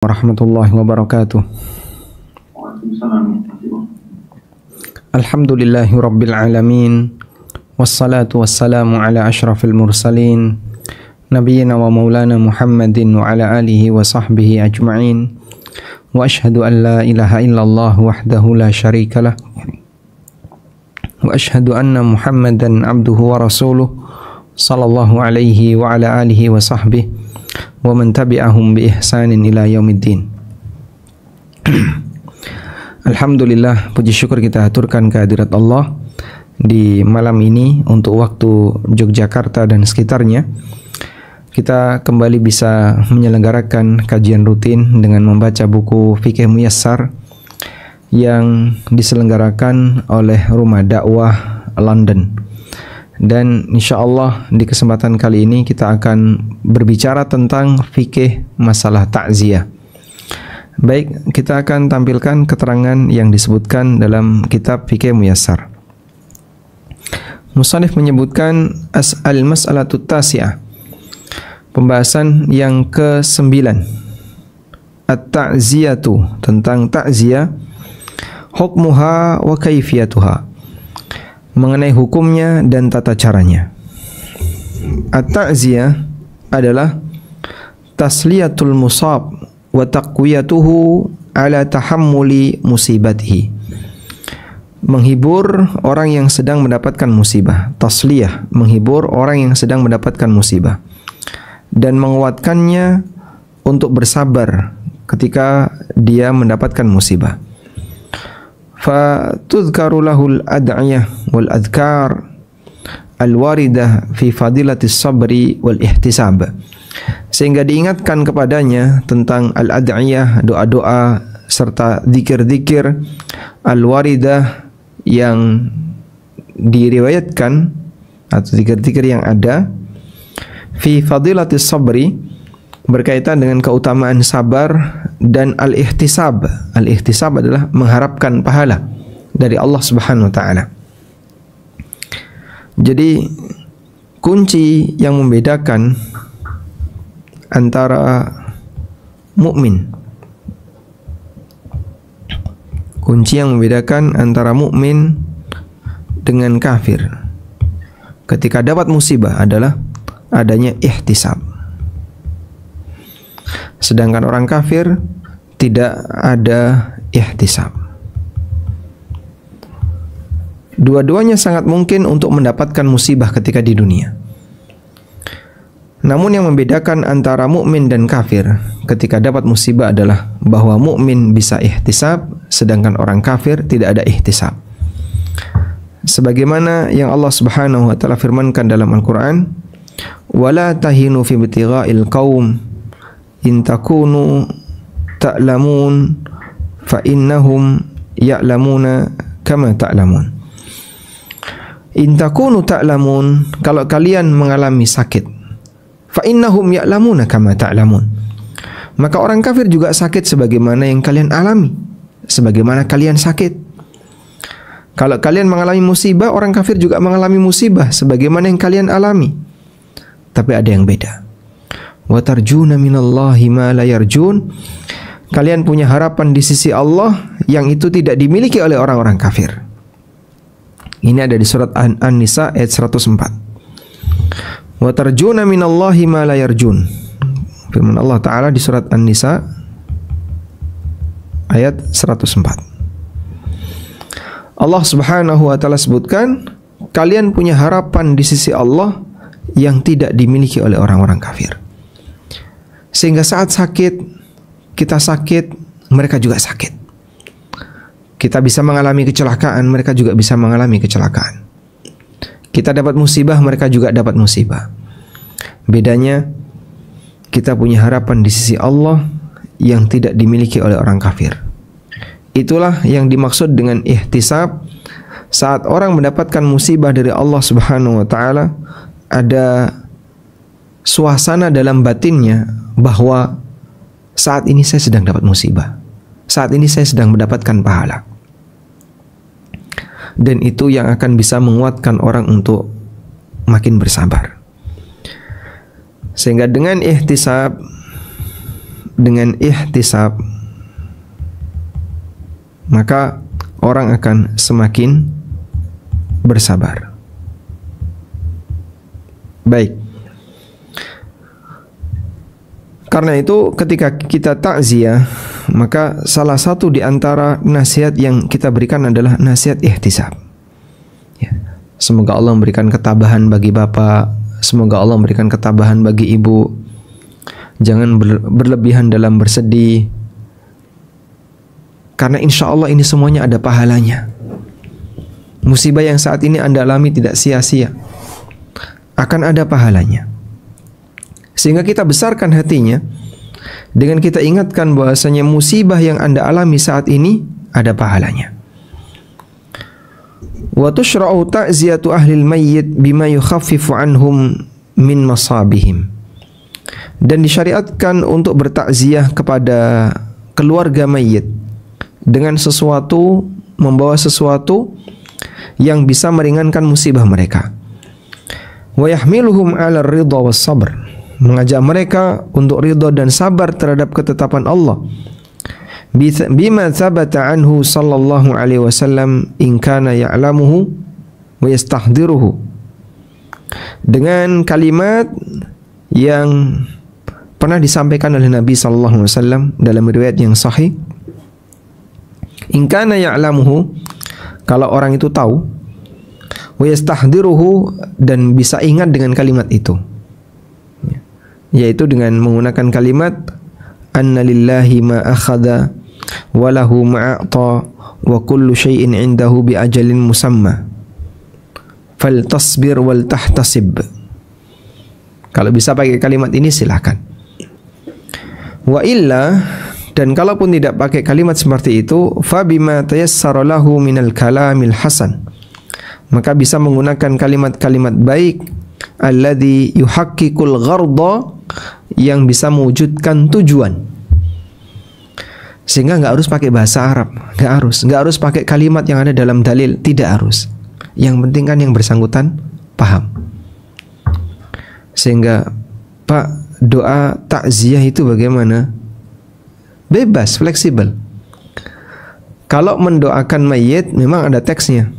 Warahmatullahi wabarakatuh. Alhamdulillahi rabbil alamin. Wassalatu wassalamu ala ashrafil mursalin nabiyyina wa maulana Muhammadin wa ala alihi wa sahbihi ajma'in. Wa ashhadu an la ilaha illallah wahdahu la syarikalah wa ashhadu anna Muhammadan abduhu wa rasuluh sallallahu alaihi wa ala alihi wa sahbihi wa man tabi'ahum bi ihsanin ila yaumiddin. Alhamdulillah, puji syukur kita aturkan kehadirat Allah di malam ini untuk waktu Yogyakarta dan sekitarnya. Kita kembali bisa menyelenggarakan kajian rutin dengan membaca buku Fikih Muyassar yang diselenggarakan oleh Rumah Dakwah London. Dan insya Allah di kesempatan kali ini kita akan berbicara tentang fikih masalah takziah. Baik, kita akan tampilkan keterangan yang disebutkan dalam kitab Fikih Muyassar. Musannif menyebutkan al-mas'alatut tasi'ah, pembahasan yang ke-9, at-ta'ziyatu, tentang takziah, hukmuha wa kaifiyatuha, mengenai hukumnya dan tata caranya. At-ta'ziyah adalah tasliyatul musab wa taqwiyatuhu ala tahammuli musibatihi, menghibur orang yang sedang mendapatkan musibah. Tasliyah, menghibur orang yang sedang mendapatkan musibah dan menguatkannya untuk bersabar ketika dia mendapatkan musibah. Fatudhkaru lahul ad'iyah wal adhkar al-waridah fi fadilatis sabri wal ihtisab, sehingga diingatkan kepadanya tentang al-ad'iyah, doa-doa serta zikir-zikir al-waridah yang diriwayatkan atau zikir-zikir yang ada fi fadilatis sabri, berkaitan dengan keutamaan sabar, dan al-ihtisab. Al-ihtisab adalah mengharapkan pahala dari Allah Subhanahu wa taala. Jadi kunci yang membedakan antara mukmin, kunci yang membedakan antara mukmin dengan kafir ketika dapat musibah adalah adanya ihtisab. Sedangkan orang kafir tidak ada ihtisab. Dua-duanya sangat mungkin untuk mendapatkan musibah ketika di dunia. Namun yang membedakan antara mukmin dan kafir ketika dapat musibah adalah bahwa mukmin bisa ihtisab, sedangkan orang kafir tidak ada ihtisab. Sebagaimana yang Allah Subhanahu wa taala firmankan dalam Al-Qur'an, "Wala tahinu fi ibtigha'il qaum in takunu ta'lamun fa innahum ya'lamuna kama ta'lamun." In takunu ta'lamun, kalau kalian mengalami sakit, fa innahum ya'lamuna kama ta'lamun, maka orang kafir juga sakit sebagaimana yang kalian alami, sebagaimana kalian sakit. Kalau kalian mengalami musibah, orang kafir juga mengalami musibah sebagaimana yang kalian alami. Tapi ada yang beda. Wa tarjuna minallahi ma la yarjun, kalian punya harapan di sisi Allah yang itu tidak dimiliki oleh orang-orang kafir. Ini ada di surat An-Nisa ayat 104. Wa tarjuna minallahi ma la yarjun, firman Allah Ta'ala di surat An-Nisa ayat 104. Allah Subhanahu wa taala sebutkan, kalian punya harapan di sisi Allah yang tidak dimiliki oleh orang-orang kafir. Sehingga saat sakit, kita sakit, mereka juga sakit. Kita bisa mengalami kecelakaan, mereka juga bisa mengalami kecelakaan. Kita dapat musibah, mereka juga dapat musibah. Bedanya, kita punya harapan di sisi Allah yang tidak dimiliki oleh orang kafir. Itulah yang dimaksud dengan ihtisab. Saat orang mendapatkan musibah dari Allah Subhanahu wa taala, ada suasana dalam batinnya bahwa saat ini saya sedang dapat musibah, saat ini saya sedang mendapatkan pahala. Dan itu yang akan bisa menguatkan orang untuk makin bersabar. Sehingga dengan ihtisab dengan ihtisab, maka orang akan semakin bersabar. Baik. Karena itu ketika kita takziah, maka salah satu di antara nasihat yang kita berikan adalah nasihat ihtisab. Ya. Semoga Allah memberikan ketabahan bagi bapak, semoga Allah memberikan ketabahan bagi ibu. Jangan berlebihan dalam bersedih, karena insya Allah ini semuanya ada pahalanya. Musibah yang saat ini Anda alami tidak sia-sia, akan ada pahalanya. Sehingga kita besarkan hatinya dengan kita ingatkan bahwasanya musibah yang Anda alami saat ini ada pahalanya. Wa tushra'u ta'ziyatu ahlil mayyit bima yukhaffifu anhum min masabihim. Dan disyariatkan untuk bertakziah kepada keluarga mayit dengan sesuatu, membawa sesuatu yang bisa meringankan musibah mereka. Wa yahmiluhum 'ala ridha was sabr. Mengajak mereka untuk ridha dan sabar terhadap ketetapan Allah. Bima thabata anhu sallallahu alaihi wasallam in kana ya'lamuhu wa yastahdiruhu. Dengan kalimat yang pernah disampaikan oleh Nabi sallallahu alaihi wasallam dalam riwayat yang sahih. In kana ya'lamuhu, kalau orang itu tahu, wa yastahdiruhu, dan bisa ingat dengan kalimat itu, yaitu dengan menggunakan kalimat anna lillahi ma akhadha wa lahu ma a'ta wa kullu syai'in 'indahu bi ajalin musamma faltasbir wal tahtasib. Kalau bisa pakai kalimat ini silakan. Wa illa, dan kalaupun tidak pakai kalimat seperti itu, fa bima tayassara lahu minal kalamil hasan, maka bisa menggunakan kalimat-kalimat baik alladhi yuhaqqiqul gharda, yang bisa mewujudkan tujuan. Sehingga nggak harus pakai bahasa Arab, nggak harus pakai kalimat yang ada dalam dalil, tidak harus. Yang penting kan yang bersangkutan paham. Sehingga Pak, doa takziah itu bagaimana? Bebas, fleksibel. Kalau mendoakan mayit memang ada teksnya.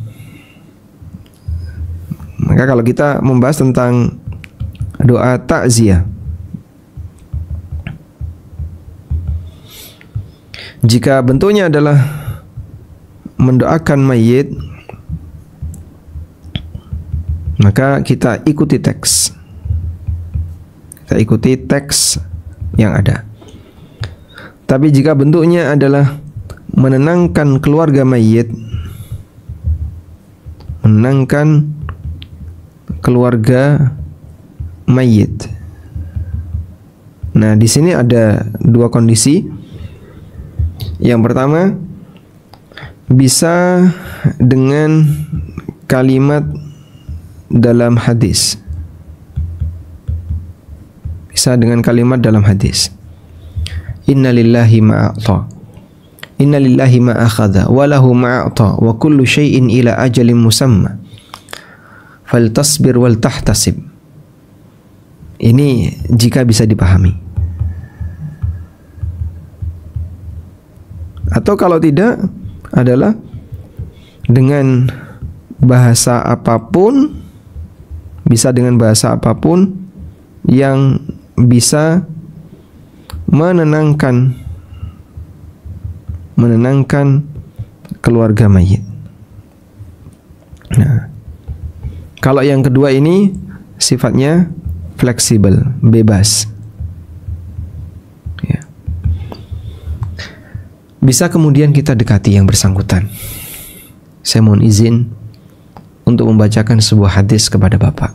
Maka kalau kita membahas tentang doa takziah, jika bentuknya adalah mendoakan mayit, maka kita ikuti teks. Kita ikuti teks yang ada. Tapi jika bentuknya adalah menenangkan keluarga mayit, menenangkan keluarga mayit. Nah, di sini ada dua kondisi. Yang pertama, bisa dengan kalimat dalam hadis. Bisa dengan kalimat dalam hadis. Inna lillahi ma a'ta, inna lillahi ma akhadha, wa lahu ma a'ta, wa kullu syai'in ila ajalin musamma faltasbir wal tahtasib. Ini jika bisa dipahami. Atau kalau tidak, adalah dengan bahasa apapun, bisa dengan bahasa apapun yang bisa menenangkan keluarga mayit. Nah, kalau yang kedua ini sifatnya fleksibel, bebas. Ya. Bisa kemudian kita dekati yang bersangkutan. Saya mohon izin untuk membacakan sebuah hadis kepada Bapak.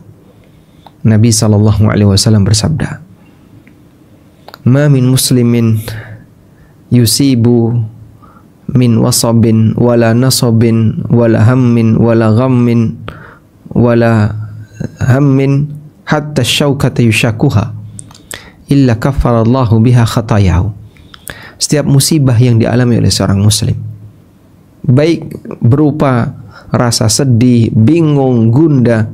Nabi SAW bersabda, "Ma min muslimin yusibu min wasabin wala nasabin wala hammin wala ghammin wala hammin hatta syaukata yushakuha illa kaffarallahu biha khatayahu." Setiap musibah yang dialami oleh seorang muslim, baik berupa rasa sedih, bingung, gundah,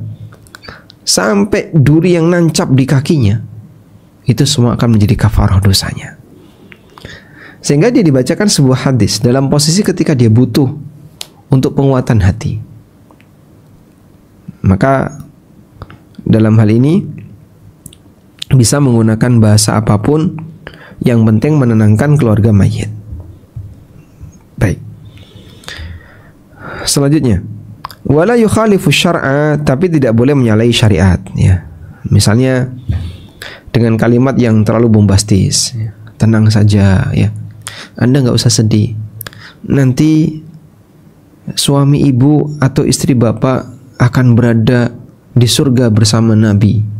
sampai duri yang nancap di kakinya, itu semua akan menjadi kafarah dosanya. Sehingga dia dibacakan sebuah hadis dalam posisi ketika dia butuh untuk penguatan hati. Maka dalam hal ini bisa menggunakan bahasa apapun, yang penting menenangkan keluarga mayit. Baik. Selanjutnya, wala yukhalifu syar'a, tapi tidak boleh menyalahi syariat, ya. Misalnya dengan kalimat yang terlalu bombastis, ya. Tenang saja, ya. Anda nggak usah sedih. Nanti suami ibu atau istri bapak akan berada di surga bersama Nabi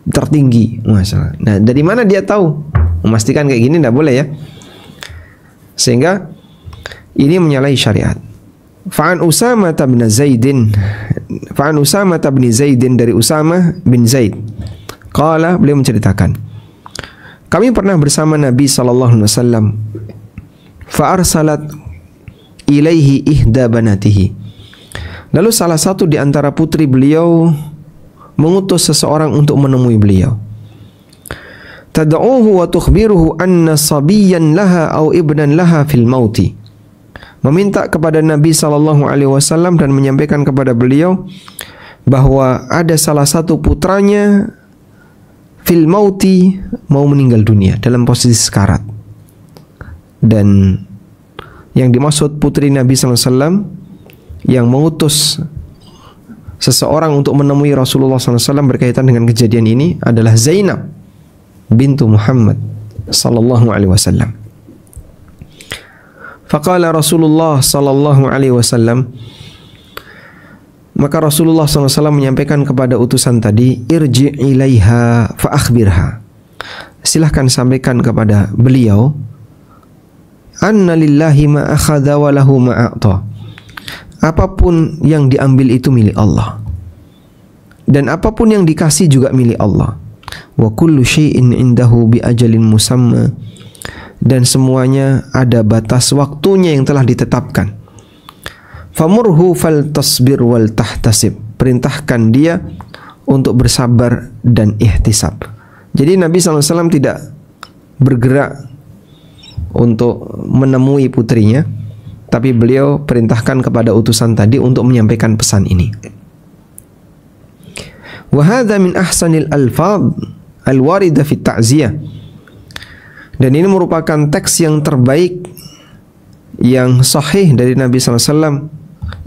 tertinggi, masalah. Nah, dari mana dia tahu? Memastikan kayak gini tidak boleh, ya. Sehingga ini menyalahi syariat. Fa'an Usamah bin Zaidin, dari Usamah bin Zaid. Qala, beliau menceritakan, kami pernah bersama Nabi sallallahu alaihi wasallam. Fa'arsalat ilaihi ihda banatihi. Lalu salah satu di antara putri beliau mengutus seseorang untuk menemui beliau. Tad'uhu wa tukhbiruhu anna sabiyyan laha aw ibnan laha fil mauti. Meminta kepada Nabi sallallahu alaihi wasallam dan menyampaikan kepada beliau bahwa ada salah satu putranya fil mauti, mau meninggal dunia dalam posisi sekarat. Dan yang dimaksud putri Nabi sallallahu alaihi wasallam yang mengutus seseorang untuk menemui Rasulullah SAW berkaitan dengan kejadian ini adalah Zainab bintu Muhammad sallallahu alaihi wasallam. Faqala Rasulullah sallallahu alaihi wasallam, maka Rasulullah SAW menyampaikan kepada utusan tadi, irji ilaiha fa akhbirha. Silahkan sampaikan kepada beliau, anna lillahi ma akhadha wa lahu ma a'ta. Apapun yang diambil itu milik Allah, dan apapun yang dikasih juga milik Allah. Wa kullu syai'in indahu bi ajalin musamma, dan semuanya ada batas waktunya yang telah ditetapkan. Famurhu fal tasbir wal tahtasib, perintahkan dia untuk bersabar dan ihtisab. Jadi Nabi SAW tidak bergerak untuk menemui putrinya, tapi beliau perintahkan kepada utusan tadi untuk menyampaikan pesan ini. Wa hadza min ahsanil alfaz al-warida fi ta'ziyah. Dan ini merupakan teks yang terbaik, yang sahih dari Nabi SAW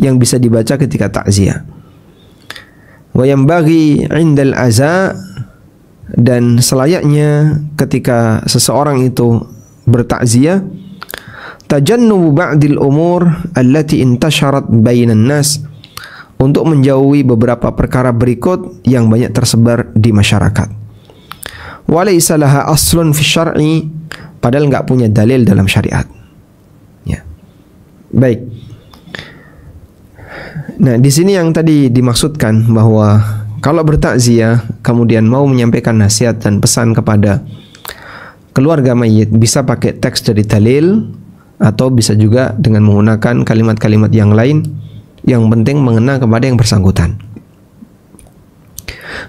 yang bisa dibaca ketika takziah. Wa yanbaghi 'indal aza, dan selayaknya ketika seseorang itu bertakziah, tajannubu ba'dil umur allati intasharat bainan nas, untuk menjauhi beberapa perkara berikut yang banyak tersebar di masyarakat. Wa laysa laha aslun fi syar'i, padahal enggak punya dalil dalam syariat. Ya. Baik. Nah, di sini yang tadi dimaksudkan bahwa kalau bertakziah kemudian mau menyampaikan nasihat dan pesan kepada keluarga mayit, bisa pakai teks dari dalil atau bisa juga dengan menggunakan kalimat-kalimat yang lain, yang penting mengena kepada yang bersangkutan.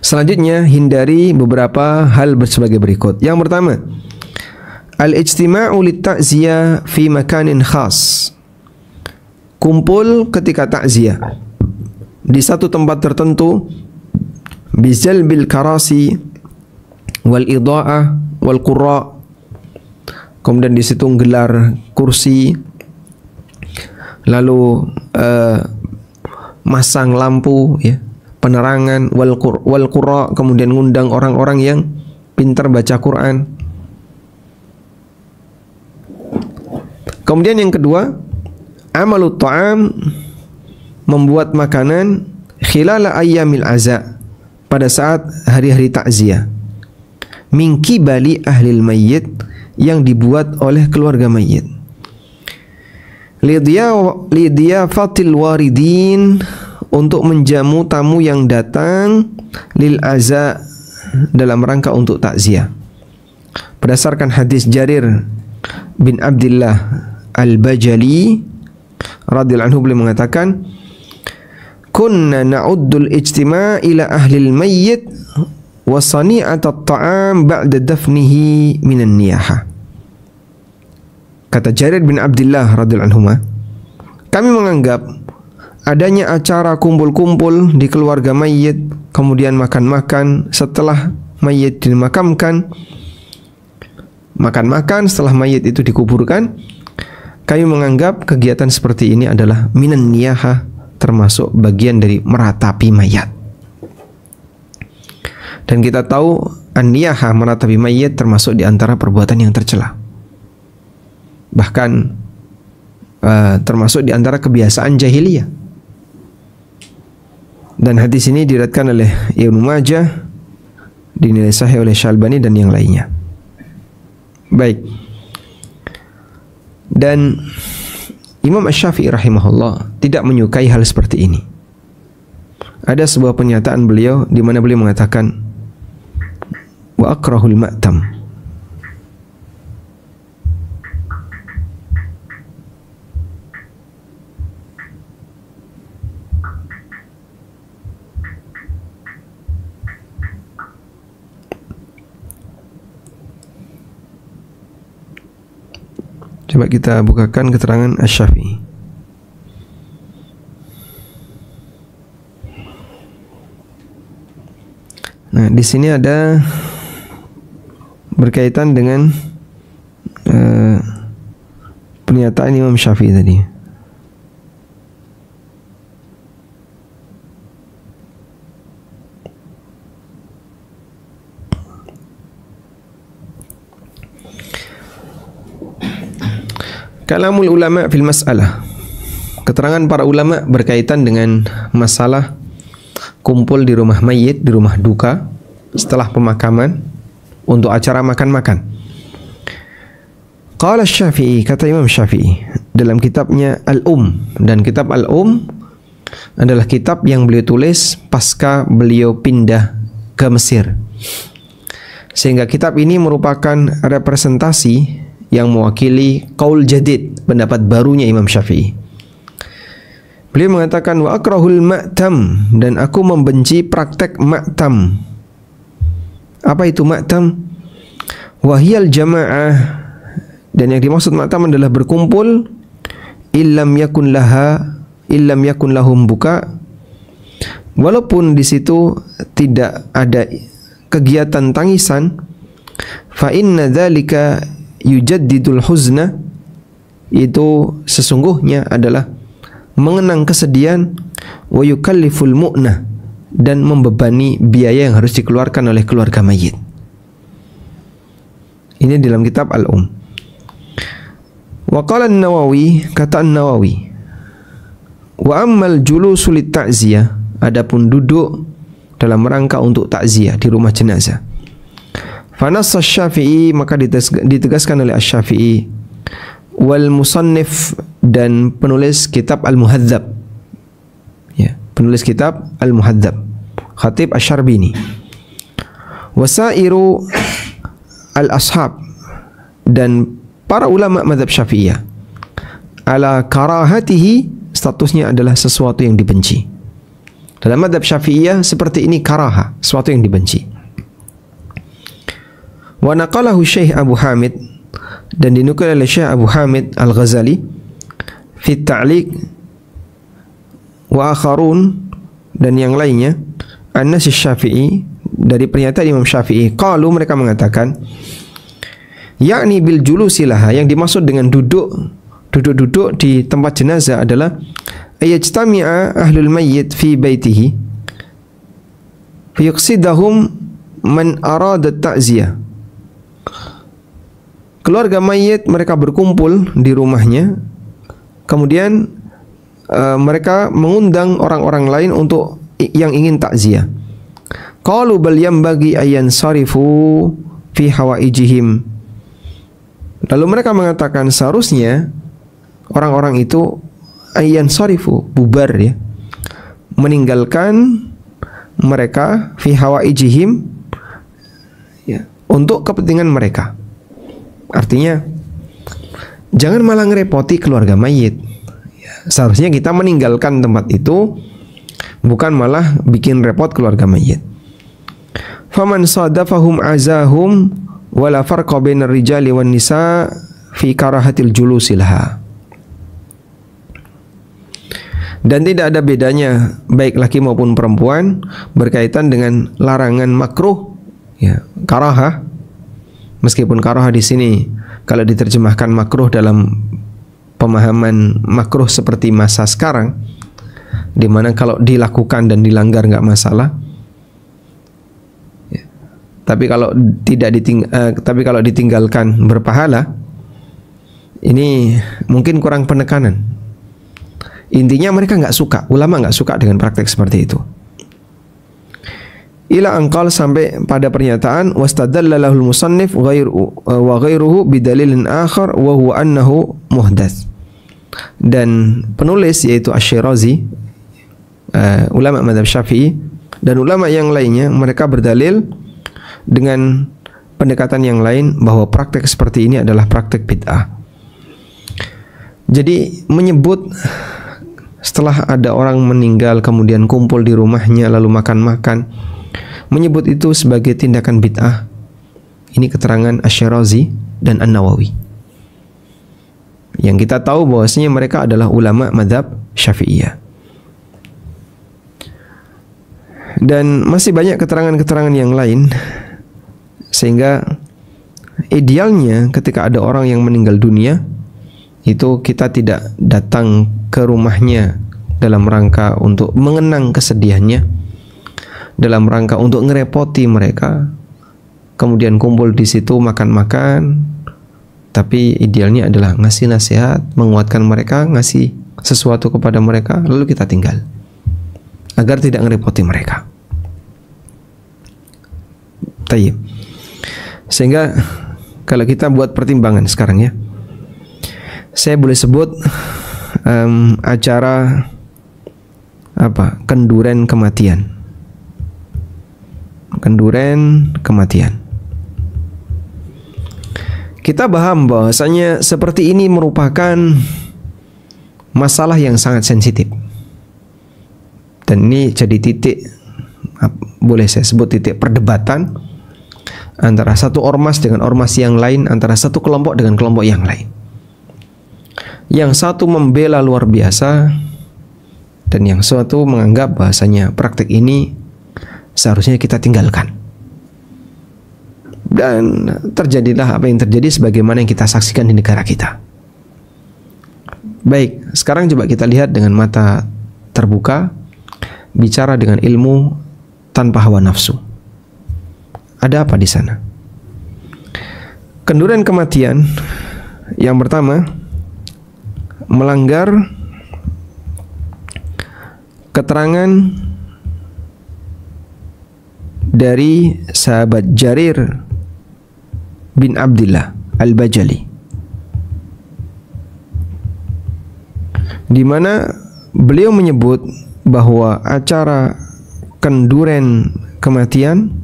Selanjutnya, hindari beberapa hal sebagai berikut. Yang pertama, al-ijtima'u lit-ta'ziyah fi makanin khas. Kumpul ketika takziah di satu tempat tertentu, bijalbil karasi wal idha'ah wal qurra. Kemudian di situ gelar kursi, lalu masang lampu, ya, penerangan, wal qurra, kemudian ngundang orang-orang yang pintar baca Quran. Kemudian yang kedua, amalut ta'am, membuat makanan khilala ayyamil aza, pada saat hari-hari takziah, min kibali ahlil mayyit, yang dibuat oleh keluarga mayit. Lidiyafatil waridin, untuk menjamu tamu yang datang, lil aza, dalam rangka untuk takziah. Berdasarkan hadis Jarir bin Abdullah al-Bajali radhiyallahu anhu, beliau mengatakan, kunna na'uddul ijtima' ila ahlil mayyit wa sani'at at-ta'am ba'da dafnihi minan niyaha. Kata Jarir bin Abdullah radhiyallahu anhu, kami menganggap adanya acara kumpul-kumpul di keluarga mayit, kemudian makan-makan setelah mayit dimakamkan, makan-makan setelah mayit itu dikuburkan. Kami menganggap kegiatan seperti ini adalah minan niyahah, termasuk bagian dari meratapi mayat. Dan kita tahu an-niyahah, meratapi mayit, termasuk di antara perbuatan yang tercela. Bahkan termasuk di antara kebiasaan jahiliyah. Dan hadis ini diriwayatkan oleh Ibnu Majah, dinilai sahih oleh Syalbani dan yang lainnya. Baik. Dan Imam Asy-Syafi'i rahimahullah tidak menyukai hal seperti ini. Ada sebuah pernyataan beliau di mana beliau mengatakan, wa akrahul ma'tam. Coba kita bukakan keterangan Asy-Syafi'i. Nah, di sini ada berkaitan dengan pernyataan Imam Syafi'i tadi. Kalamul ulama fil mas'alah. Keterangan para ulama berkaitan dengan masalah kumpul di rumah mayit, di rumah duka setelah pemakaman untuk acara makan-makan. Qala Asy-Syafi'i, kata Imam Syafi'i dalam kitabnya Al-Um, dan kitab Al-Um adalah kitab yang beliau tulis pasca beliau pindah ke Mesir. Sehingga kitab ini merupakan representasi yang mewakili qaul jadid, pendapat barunya Imam Syafi'i. Beliau mengatakan wa akrahul ma'tam, dan aku membenci praktek ma'tam. Apa itu ma'tam? Wahiyal jama'ah, dan yang dimaksud ma'tam adalah berkumpul illam yakun lahum buka, walaupun di situ tidak ada kegiatan tangisan. Fa inna dzalika yujaddidul huzna, itu sesungguhnya adalah mengenang kesedihan, wa yukalliful mu'nah, dan membebani biaya yang harus dikeluarkan oleh keluarga mayit. Ini dalam kitab Al-Um. Wa qala an-Nawawi, kata an-Nawawi, wa ammal julusu lit ta'ziyah, adapun duduk dalam rangka untuk takziah di rumah jenazah. Fanas Asy-Syafi'i, maka ditegaskan oleh Asy-Syafi'i, wal musannif, dan penulis kitab Al-Muhadzab, ya, penulis kitab Al-Muhadzab, Khatib Asy-Syarbini, wasairu al-ashab, dan para ulama mazhab Syafi'iyah, ala karahatihi, statusnya adalah sesuatu yang dibenci. Dalam mazhab Syafi'iyah seperti ini karaha, sesuatu yang dibenci. Wa naqalahu Syekh Abu Hamid, dan dinukil oleh Syekh Abu Hamid Al-Ghazali fi ta'liq wa akharun, dan yang lainnya, an-nas Syafi'i, dari pernyataan Imam Syafi'i, qalu, mereka mengatakan, yakni bil julusi laha, yang dimaksud dengan duduk di tempat jenazah adalah ayajtami'a ahlul mayyit fi baitihi fiyuqsidahum man arada ta'ziyah. Keluarga mayit mereka berkumpul di rumahnya, kemudian mereka mengundang orang-orang lain untuk yang ingin takziah. Qalu bal yambagi ayyan sarifu fi hawaijihim. Lalu mereka mengatakan seharusnya orang-orang itu ayyan sarifu, bubar, ya, meninggalkan mereka fi hawaijihim, ya, untuk kepentingan mereka. Artinya jangan malah ngerepoti keluarga mayit. Seharusnya kita meninggalkan tempat itu, bukan malah bikin repot keluarga mayit. Faman sadafahum azahum wala farqa bainar rijali wan nisa fi karahatil julusilha. Dan tidak ada bedanya baik laki maupun perempuan berkaitan dengan larangan makruh, ya, karahah. Meskipun karahah di sini kalau diterjemahkan makruh dalam pemahaman makruh seperti masa sekarang, di mana kalau dilakukan dan dilanggar nggak masalah. Ya. Tapi kalau ditinggalkan berpahala, ini mungkin kurang penekanan. Intinya mereka nggak suka, ulama nggak suka dengan praktek seperti itu. Ila angkal, sampai pada pernyataan wastadalla lahul musannif wa ghairuhu bidalilin akhar wa huwa annahu muhdats. Dan penulis yaitu Asy-Syirazi, ulama mazhab Syafi'i dan ulama yang lainnya, mereka berdalil dengan pendekatan yang lain bahwa praktek seperti ini adalah praktek bid'ah. Jadi menyebut setelah ada orang meninggal kemudian kumpul di rumahnya lalu makan-makan, menyebut itu sebagai tindakan bid'ah. Ini keterangan Asy-Syirazi dan An-Nawawi, yang kita tahu bahwasanya mereka adalah ulama mazhab Syafi'iyah. Dan masih banyak keterangan-keterangan yang lain, sehingga idealnya ketika ada orang yang meninggal dunia, itu kita tidak datang ke rumahnya dalam rangka untuk mengenang kesedihannya, dalam rangka untuk ngerepoti mereka, kemudian kumpul di situ makan-makan. Tapi idealnya adalah ngasih nasihat, menguatkan mereka, ngasih sesuatu kepada mereka, lalu kita tinggal agar tidak ngerepoti mereka. Tayyib. Sehingga kalau kita buat pertimbangan sekarang, ya, saya boleh sebut acara apa? Kenduren kematian. Kenduren kematian. Kita paham bahwasanya seperti ini merupakan masalah yang sangat sensitif. Dan ini jadi titik, boleh saya sebut titik perdebatan antara satu ormas dengan ormas yang lain, antara satu kelompok dengan kelompok yang lain. Yang satu membela luar biasa, dan yang satu menganggap bahasanya praktek ini seharusnya kita tinggalkan. Dan terjadilah apa yang terjadi sebagaimana yang kita saksikan di negara kita. Baik, sekarang coba kita lihat dengan mata terbuka, bicara dengan ilmu tanpa hawa nafsu. Ada apa di sana? Kenduren kematian yang pertama melanggar keterangan dari sahabat Jarir bin Abdillah Al-Bajali, di mana beliau menyebut bahwa acara kenduren kematian,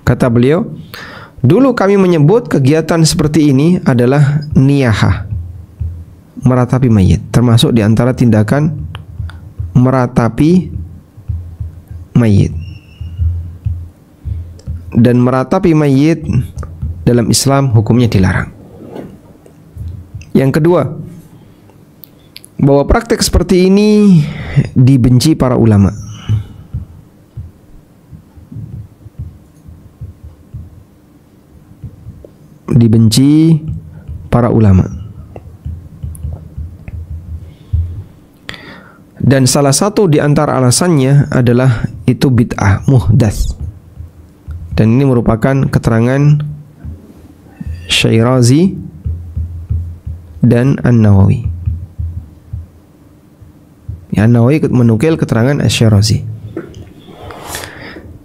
kata beliau, dulu kami menyebut kegiatan seperti ini adalah niyahah, meratapi mayit, termasuk di antara tindakan meratapi mayit. Dan meratapi mayit dalam Islam hukumnya dilarang. Yang kedua, bahwa praktek seperti ini dibenci para ulama. Dibenci para ulama. Dan salah satu di antara alasannya adalah itu bid'ah, muhdats. Dan ini merupakan keterangan Syirazi dan An-Nawawi. Ya, An-Nawawi menukil keterangan Asy-Syirazi.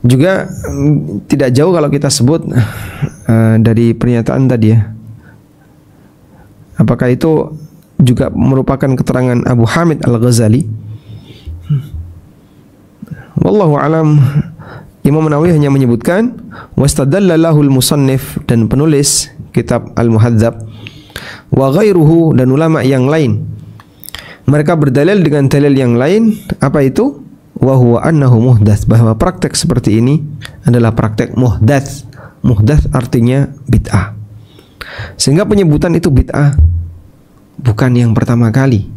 Juga tidak jauh kalau kita sebut dari pernyataan tadi, ya. Apakah itu juga merupakan keterangan Abu Hamid Al-Ghazali? Wallahu alam. Imam Nawawi hanya menyebutkan wastadalla lahul musannif, dan penulis kitab Al-Muhadzab, wa ghairuhu, dan ulama yang lain, mereka berdalil dengan dalil yang lain. Apa itu? Wa huwa annahu muhdats, bahwa praktek seperti ini adalah praktek muhdats. Muhdats artinya bid'ah. Sehingga penyebutan itu bid'ah bukan yang pertama kali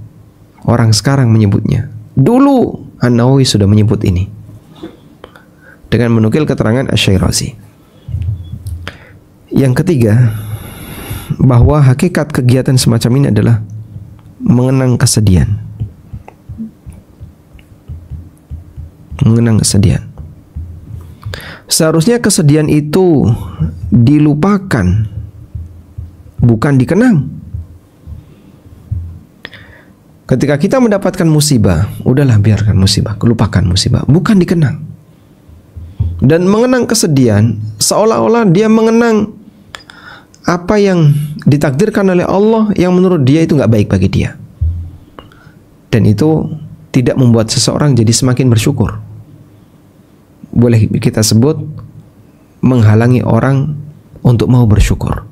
orang sekarang menyebutnya. Dulu An-Nawawi sudah menyebut ini dengan menukil keterangan Asy-Syairazi. Yang ketiga, bahwa hakikat kegiatan semacam ini adalah mengenang kesedihan. Mengenang kesedihan. Seharusnya kesedihan itu dilupakan, bukan dikenang. Ketika kita mendapatkan musibah, udahlah biarkan musibah, lupakan musibah, bukan dikenang. Dan mengenang kesedihan seolah-olah dia mengenang apa yang ditakdirkan oleh Allah yang menurut dia itu nggak baik bagi dia. Dan itu tidak membuat seseorang jadi semakin bersyukur. Boleh kita sebut menghalangi orang untuk mau bersyukur.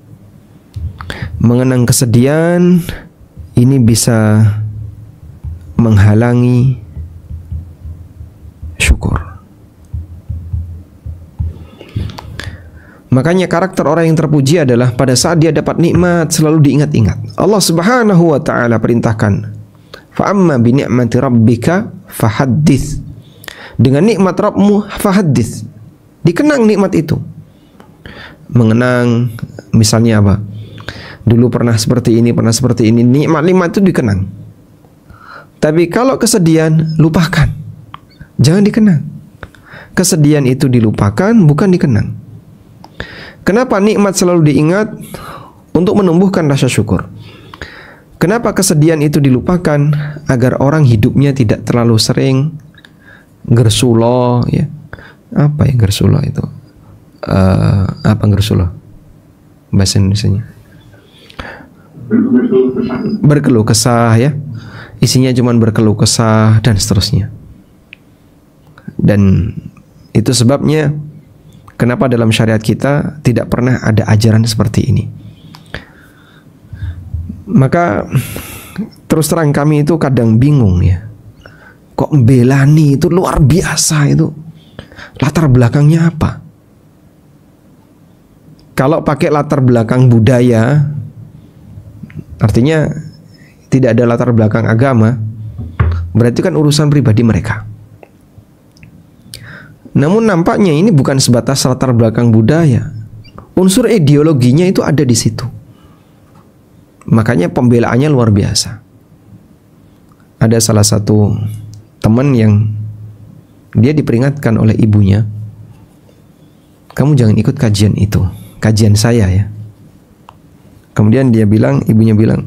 Mengenang kesedihan ini bisa menghalangi syukur. Makanya karakter orang yang terpuji adalah pada saat dia dapat nikmat selalu diingat-ingat. Allah Subhanahu wa taala perintahkan, "Fa amma bi ni'mati rabbika fahaddits." Dengan nikmat Rabbmu fahaddits. Dikenang nikmat itu. Mengenang misalnya apa? Dulu pernah seperti ini, pernah seperti ini. Nikmat-nikmat itu dikenang. Tapi kalau kesedihan, lupakan. Jangan dikenang. Kesedihan itu dilupakan, bukan dikenang. Kenapa nikmat selalu diingat? Untuk menumbuhkan rasa syukur. Kenapa kesedihan itu dilupakan? Agar orang hidupnya tidak terlalu sering gersulo, ya. Apa ya gersulo itu? Apa gersulo? Bahasa Indonesianya? Berkeluh kesah, ya. Isinya cuma berkeluh kesah dan seterusnya. Dan itu sebabnya kenapa dalam syariat kita tidak pernah ada ajaran seperti ini. Maka terus terang kami itu kadang bingung, ya. Kok Belani itu luar biasa itu. Latar belakangnya apa? Kalau pakai latar belakang budaya, artinya tidak ada latar belakang agama, berarti kan urusan pribadi mereka. Namun nampaknya ini bukan sebatas latar belakang budaya. Unsur ideologinya itu ada di situ. Makanya pembelaannya luar biasa. Ada salah satu teman yang dia diperingatkan oleh ibunya, kamu jangan ikut kajian itu, kajian saya ya. Kemudian ibunya bilang,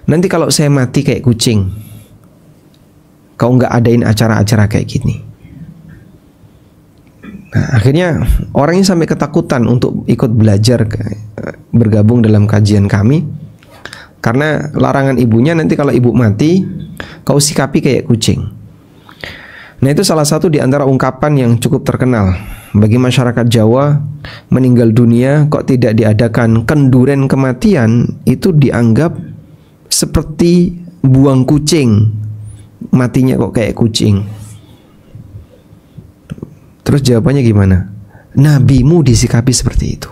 nanti kalau saya mati kayak kucing, kau nggak adain acara-acara kayak gini. Nah, akhirnya orangnya sampai ketakutan untuk ikut belajar, bergabung dalam kajian kami, karena larangan ibunya nanti kalau ibu mati, kau sikapi kayak kucing. Nah, itu salah satu di antara ungkapan yang cukup terkenal bagi masyarakat Jawa. Meninggal dunia kok tidak diadakan kenduren kematian, itu dianggap seperti buang kucing, matinya kok kayak kucing. Terus jawabannya gimana? Nabimu disikapi seperti itu.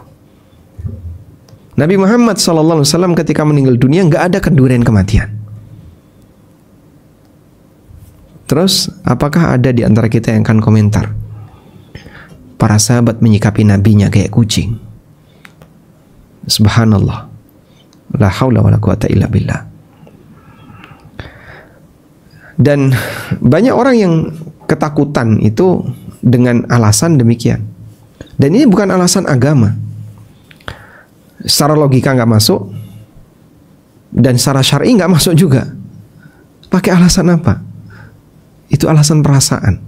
Nabi Muhammad SAW ketika meninggal dunia nggak ada kenduren kematian. Terus apakah ada di antara kita yang akan komentar para sahabat menyikapi nabinya kayak kucing? Subhanallah, la haula wala quwata illa billah. Dan banyak orang yang ketakutan itu dengan alasan demikian. Dan ini bukan alasan agama. Secara logika nggak masuk, dan secara syar'i nggak masuk juga. Pakai alasan apa? Itu alasan perasaan.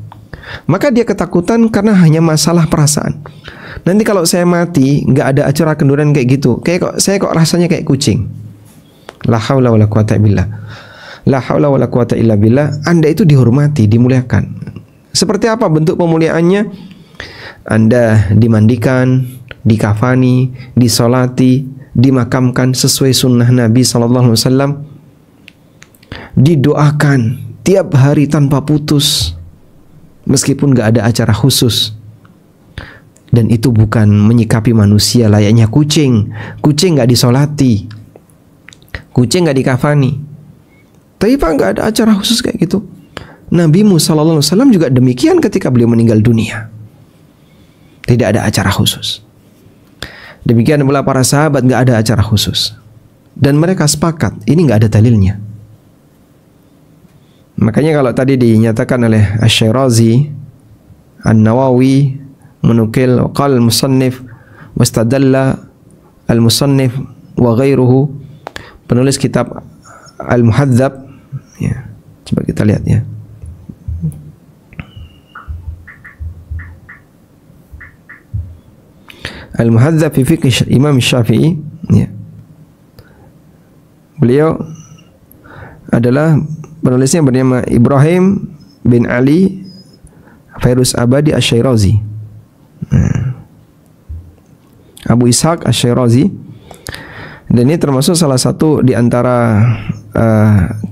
Maka dia ketakutan karena hanya masalah perasaan. Nanti kalau saya mati nggak ada acara kenduran kayak gitu, saya kok rasanya kayak kucing. La haula wala quwata billah. La haula wala quwata illa billah. Anda itu dihormati, dimuliakan. Seperti apa bentuk pemuliaannya? Anda dimandikan, dikafani, disolati, dimakamkan sesuai sunnah Nabi SAW, didoakan tiap hari tanpa putus, meskipun gak ada acara khusus. Dan itu bukan menyikapi manusia layaknya kucing. Kucing nggak disolati, kucing nggak dikafani. Tapi Pak, nggak ada acara khusus kayak gitu. Nabi Musa SAW juga demikian ketika beliau meninggal dunia. Tidak ada acara khusus. Demikian pula para sahabat nggak ada acara khusus. Dan mereka sepakat ini nggak ada dalilnya. Makanya kalau tadi dinyatakan oleh Asy-Syirazi, An-Nawawi menukil qal musannif wastadalla al-musannif wa ghairuhu, penulis kitab Al-Muhadzab, ya, coba kita lihat ya. Al-Muhadzab fi fiqh Imam Syafi'i, ya. Beliau adalah penulisnya bernama Ibrahim bin Ali Fairuz Abadi Asy-Syirazi, Abu Ishaq Asy-Syirazi. Dan ini termasuk salah satu di antara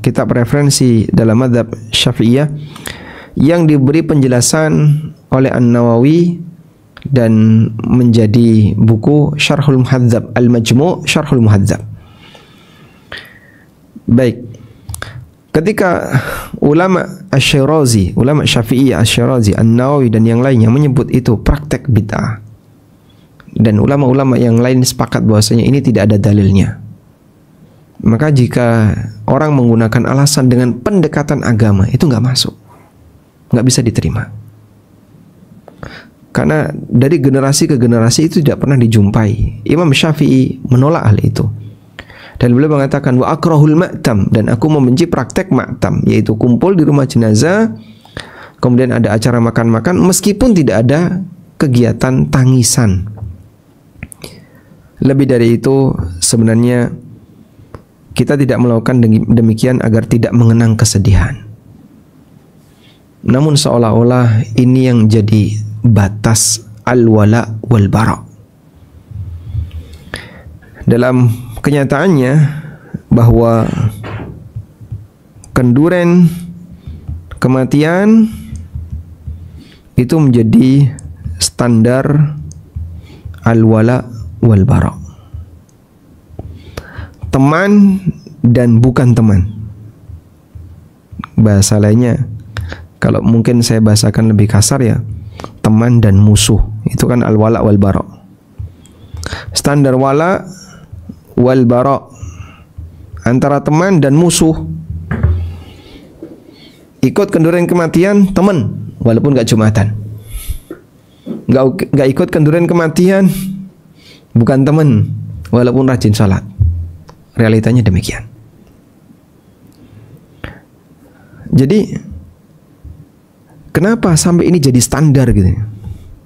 kitab referensi dalam mazhab Syafi'iyah yang diberi penjelasan oleh An-Nawawi dan menjadi buku Syarhul Muhadzab, Al-Majmu' Syarhul Muhadzab. Baik, ketika ulama Asy-Syirazi, ulama Syafi'iyah Asy-Syirazi, An-Nawawi dan yang lainnya menyebut itu praktek bid'ah, dan ulama-ulama yang lain sepakat bahwasanya ini tidak ada dalilnya, maka jika orang menggunakan alasan dengan pendekatan agama, itu nggak masuk, nggak bisa diterima. Karena dari generasi ke generasi itu tidak pernah dijumpai. Imam Syafi'i menolak hal itu. Dan beliau mengatakan wa akrahul ma'tam, dan aku membenci praktek ma'tam, yaitu kumpul di rumah jenazah kemudian ada acara makan-makan meskipun tidak ada kegiatan tangisan. Lebih dari itu sebenarnya kita tidak melakukan demikian agar tidak mengenang kesedihan. Namun seolah-olah ini yang jadi batas al-wala wal bara. Dalam kenyataannya bahwa kenduren kematian itu menjadi standar al-wala wal bara. Teman dan bukan teman. Bahasa lainnya, kalau mungkin saya bahasakan lebih kasar ya, teman dan musuh. Itu kan al-wala wal bara. Standar wala wal bara antara teman dan musuh. Ikut kenduren kematian teman walaupun gak jumatan. Gak ikut kenduren kematian bukan teman walaupun rajin salat. Realitanya demikian. Jadi kenapa sampai ini jadi standar gitu?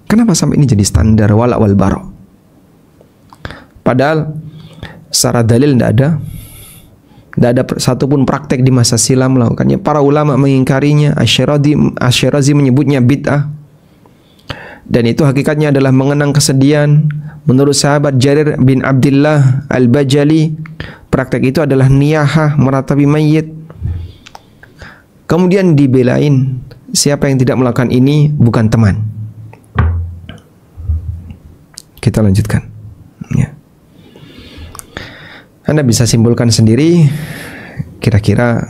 Kenapa sampai ini jadi standar wala wal bara? Padahal secara dalil tidak ada satupun praktek di masa silam melakukannya. Para ulama mengingkarinya. Asy-Syirazi menyebutnya bid'ah, dan itu hakikatnya adalah mengenang kesedihan. Menurut sahabat Jarir bin Abdullah Al-Bajali, praktek itu adalah niyahah, meratapi mayit. Kemudian dibelain, siapa yang tidak melakukan ini bukan teman. Kita lanjutkan ya. Anda bisa simpulkan sendiri kira-kira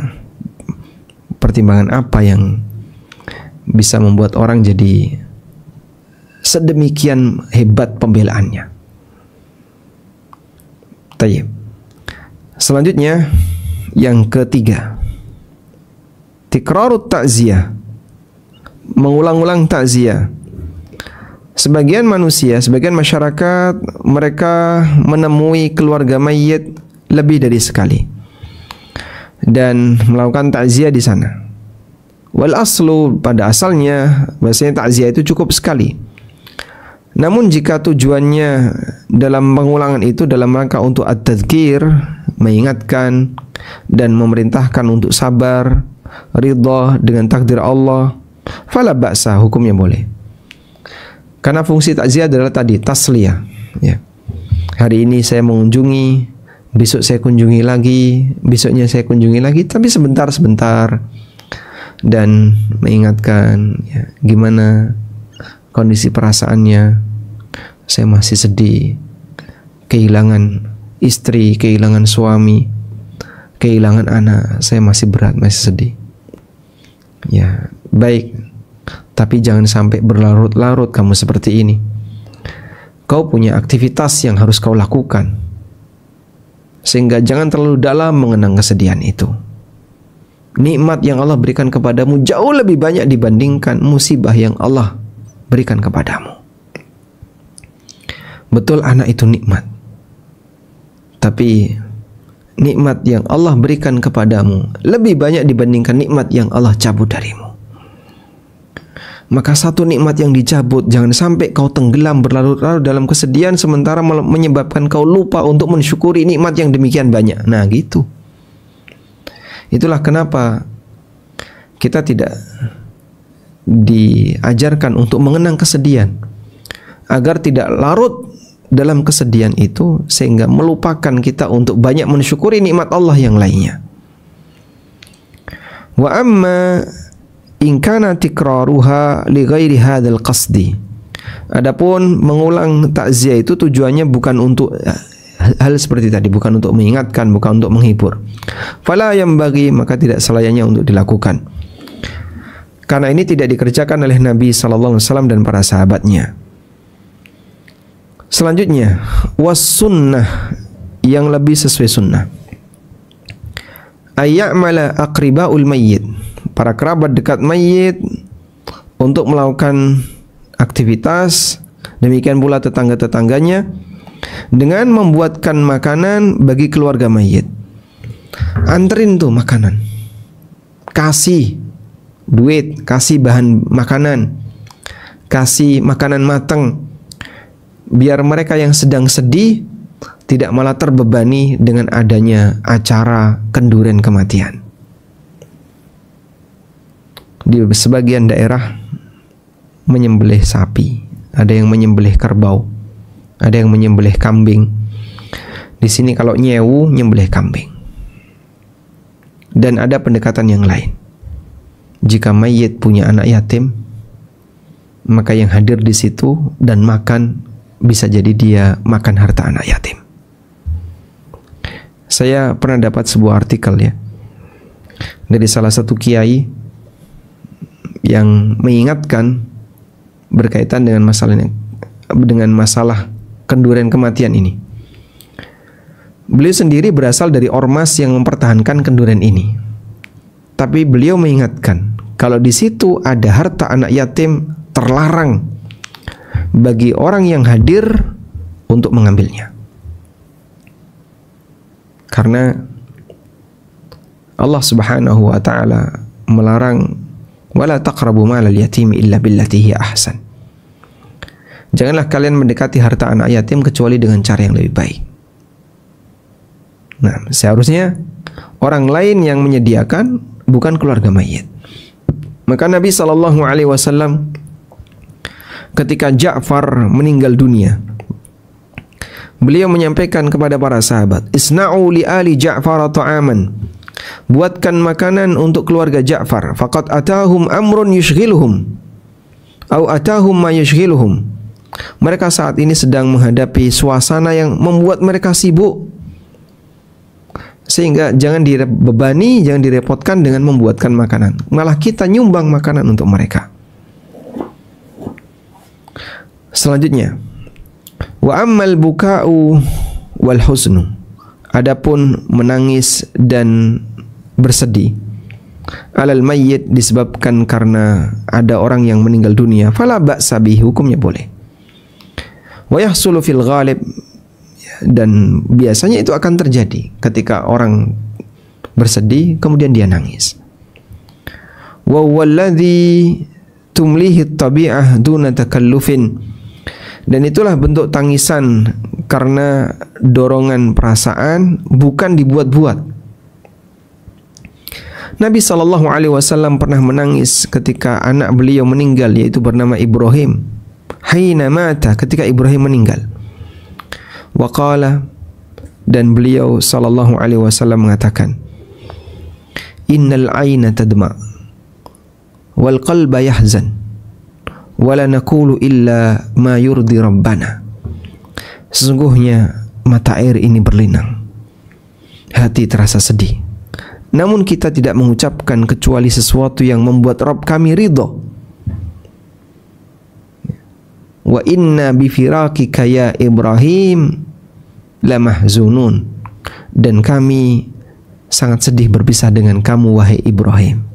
pertimbangan apa yang bisa membuat orang jadi sedemikian hebat pembelaannya. Tayyib. Selanjutnya yang ketiga, tikrarut ta'ziyah, mengulang-ulang takziah. Sebagian manusia, sebagian masyarakat, mereka menemui keluarga mayit lebih dari sekali dan melakukan takziah di sana. Wal aslu, pada asalnya bahasanya takziah itu cukup sekali. Namun jika tujuannya dalam pengulangan itu dalam rangka untuk at-tadzkir, mengingatkan dan memerintahkan untuk sabar, ridha dengan takdir Allah, fala ba'sa, hukumnya boleh. Karena fungsi takziah adalah tadi tasliyah ya. Hari ini saya mengunjungi, besok saya kunjungi lagi, besoknya saya kunjungi lagi, tapi sebentar-sebentar, dan mengingatkan ya, gimana kondisi perasaannya, saya masih sedih. Kehilangan istri, kehilangan suami, kehilangan anak, saya masih berat, masih sedih. Ya, baik. Tapi jangan sampai berlarut-larut kamu seperti ini. Kau punya aktivitas yang harus kau lakukan, sehingga jangan terlalu dalam mengenang kesedihan itu. Nikmat yang Allah berikan kepadamu jauh lebih banyak dibandingkan musibah yang Allah berikan kepadamu. Betul, anak itu nikmat, tapi nikmat yang Allah berikan kepadamu lebih banyak dibandingkan nikmat yang Allah cabut darimu. Maka satu nikmat yang dicabut, jangan sampai kau tenggelam berlarut-larut dalam kesedihan sementara menyebabkan kau lupa untuk mensyukuri nikmat yang demikian banyak. Nah, gitu. Itulah kenapa kita tidak diajarkan untuk mengenang kesedihan, agar tidak larut dalam kesedihan itu sehingga melupakan kita untuk banyak mensyukuri nikmat Allah yang lainnya. Wa amma in kana tikraruha li ghairi hadzal qasdi. Adapun mengulang takziah itu tujuannya bukan untuk hal seperti tadi, bukan untuk mengingatkan, bukan untuk menghibur. Fala yanbaghi, maka tidak selayaknya untuk dilakukan. Karena ini tidak dikerjakan oleh Nabi sallallahu alaihi wasallam dan para sahabatnya. Selanjutnya, was sunnah, yang lebih sesuai sunnah. Ayya'mala aqribaul mayyit, para kerabat dekat mayit, untuk melakukan aktivitas, demikian pula tetangga-tetangganya, dengan membuatkan makanan bagi keluarga mayit. Anterin tuh makanan, kasih duit, kasih bahan makanan, kasih makanan matang, biar mereka yang sedang sedih tidak malah terbebani dengan adanya acara kenduren kematian. Di sebagian daerah menyembelih sapi, ada yang menyembelih kerbau, ada yang menyembelih kambing. Di sini kalau nyewu, nyembelih kambing. Dan ada pendekatan yang lain. Jika mayit punya anak yatim, maka yang hadir di situ dan makan bisa jadi dia makan harta anak yatim. Saya pernah dapat sebuah artikel ya dari salah satu kiai yang mengingatkan berkaitan dengan masalah kenduren kematian ini. Beliau sendiri berasal dari ormas yang mempertahankan kenduren ini. Tapi beliau mengingatkan kalau di situ ada harta anak yatim, terlarang bagi orang yang hadir untuk mengambilnya. Karena Allah Subhanahu wa taala melarang wala taqrabu malal yatim illa billati hiya ahsan. Janganlah kalian mendekati harta anak yatim kecuali dengan cara yang lebih baik. Nah, seharusnya orang lain yang menyediakan, bukan keluarga mayit. Maka Nabi sallallahu alaihi wasallam ketika Ja'far meninggal dunia, beliau menyampaikan kepada para sahabat, isna'u li ali Ja'far ta'aman, buatkan makanan untuk keluarga Ja'far, faqad atahum amrun yushghiluhum au atahum ma yushghiluhum. Mereka saat ini sedang menghadapi suasana yang membuat mereka sibuk, sehingga jangan dibebani, jangan direpotkan dengan membuatkan makanan, malah kita nyumbang makanan untuk mereka. Selanjutnya, wa ammal buka'u wal huznu, adapun menangis dan bersedih, alal mayyit, disebabkan karena ada orang yang meninggal dunia, fala ba'sa bihi, hukumnya boleh. Wa yahsulu fil ghalib, dan biasanya itu akan terjadi ketika orang bersedih kemudian dia nangis. Wa walladzi tumlihi at-tabi'ah duna takallufin, dan itulah bentuk tangisan karena dorongan perasaan, bukan dibuat-buat. Nabi sallallahu alaihi wasallam pernah menangis ketika anak beliau meninggal, yaitu bernama Ibrahim. Haina mata, ketika Ibrahim meninggal. Wa qala, dan beliau sallallahu alaihi wasallam mengatakan, innal aina tadma wal qalba yahzan wa la naqulu illa ma yurdi rabbana. Sesungguhnya mata air ini berlinang, hati terasa sedih, namun kita tidak mengucapkan kecuali sesuatu yang membuat Rabb kami ridho. Wa inna bifiraqika ya Ibrahim lamahzunun, dan kami sangat sedih berpisah dengan kamu wahai Ibrahim.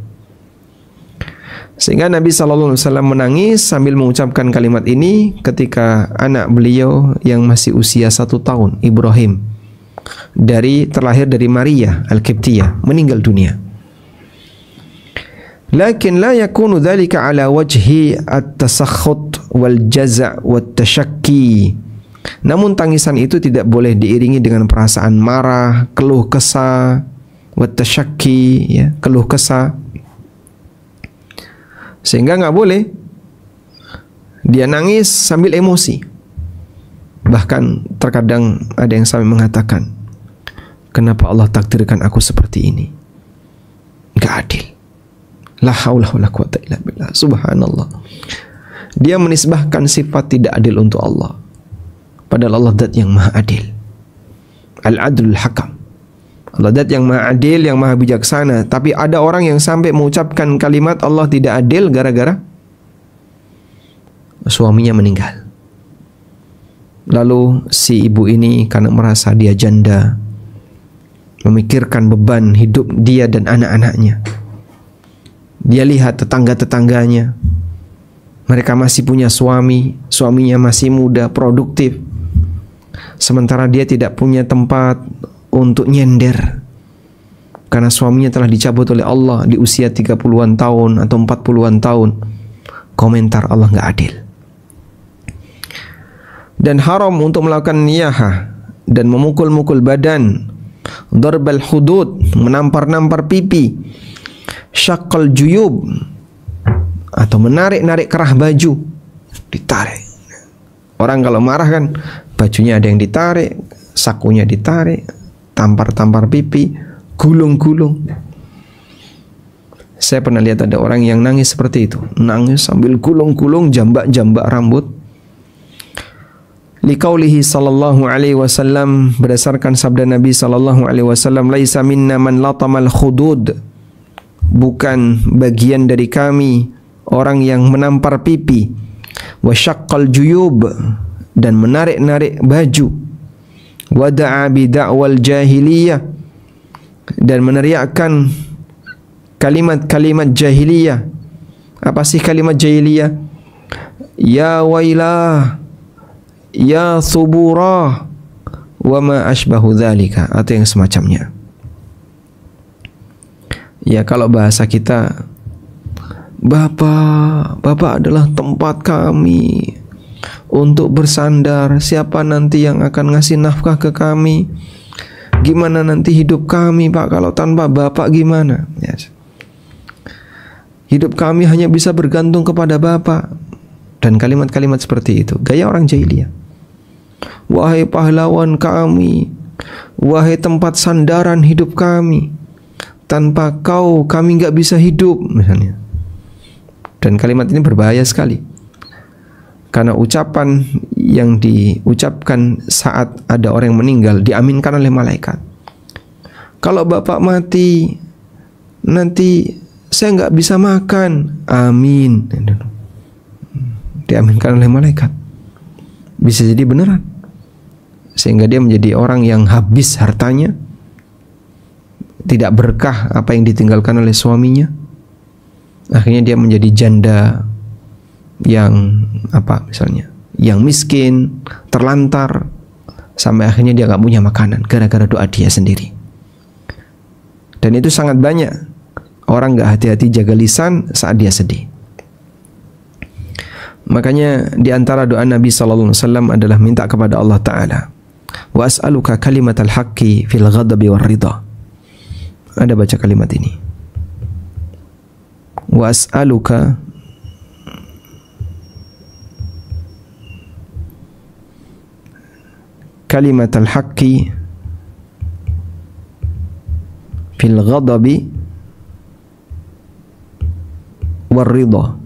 Sehingga Nabi SAW menangis sambil mengucapkan kalimat ini ketika anak beliau yang masih usia 1 tahun, Ibrahim, terlahir dari Maria Al-Qibtiyah, meninggal dunia. Lakin la yakunu dhalika ala wajhi at-tasakhut wal jaza' wat tashakki. Namun tangisan itu tidak boleh diiringi dengan perasaan marah, keluh kesah, wat tashakki, ya, keluh kesah. Sehingga nggak boleh dia nangis sambil emosi. Bahkan terkadang ada yang sampai mengatakan, kenapa Allah takdirkan aku seperti ini? Nggak adil. La haula wala quwata illa billah. Subhanallah. Dia menisbahkan sifat tidak adil untuk Allah, padahal Allah zat yang maha adil. Al-adlul hakam. Allah zat yang maha adil, yang maha bijaksana. Tapi ada orang yang sampai mengucapkan kalimat Allah tidak adil gara-gara suaminya meninggal. Lalu si ibu ini karena merasa dia janda, memikirkan beban hidup dia dan anak-anaknya. Dia lihat tetangga-tetangganya, mereka masih punya suami, suaminya masih muda, produktif. Sementara dia tidak punya tempat untuk nyender karena suaminya telah dicabut oleh Allah di usia 30-an tahun atau 40-an tahun. Komentar Allah nggak adil. Dan haram untuk melakukan niyahah dan memukul-mukul badan, darbal hudud, menampar-nampar pipi, syaqqal juyub, atau menarik-narik kerah baju, ditarik. Orang kalau marah kan bajunya ada yang ditarik, sakunya ditarik, tampar-tampar pipi, gulung-gulung. Saya pernah lihat ada orang yang nangis seperti itu, nangis sambil gulung-gulung, jambak-jambak rambut. Liqaulihi sallallahu alaihi wasallam, berdasarkan sabda Nabi sallallahu alaihi wasallam, laisa minna man latamal khudud, bukan bagian dari kami orang yang menampar pipi, wa syaqqal juyub, dan menarik-narik baju, wa da'a bi da'wal jahiliyah, dan meneriakkan kalimat-kalimat jahiliyah. Apa sih kalimat jahiliyah? Ya wailah, ya suburah, wa ma ashbahu dzalika, atau yang semacamnya. Ya, kalau bahasa kita, Bapak adalah tempat kami untuk bersandar. Siapa nanti yang akan ngasih nafkah ke kami? Gimana nanti hidup kami, Pak, kalau tanpa Bapak gimana? Ya. Hidup kami hanya bisa bergantung kepada Bapak. Dan kalimat-kalimat seperti itu, gaya orang jahiliyah. Wahai pahlawan kami, wahai tempat sandaran hidup kami, tanpa kau kami nggak bisa hidup, misalnya. Dan kalimat ini berbahaya sekali, karena ucapan yang diucapkan saat ada orang yang meninggal diaminkan oleh malaikat. Kalau Bapak mati, nanti saya nggak bisa makan, amin. Diaminkan oleh malaikat. Bisa jadi beneran, sehingga dia menjadi orang yang habis hartanya, tidak berkah apa yang ditinggalkan oleh suaminya. Akhirnya dia menjadi janda yang misalnya, yang miskin, terlantar, sampai akhirnya dia nggak punya makanan gara-gara doa dia sendiri. Dan itu sangat banyak orang nggak hati-hati jaga lisan saat dia sedih. Makanya di antara doa Nabi sallallahu alaihi wasallam adalah minta kepada Allah Ta'ala, wa as'aluka kalimatal haqqi fil ghadabi war ridha. Ada baca kalimat ini, wa as'aluka kalimatal haqqi fil ghadabi war ridha.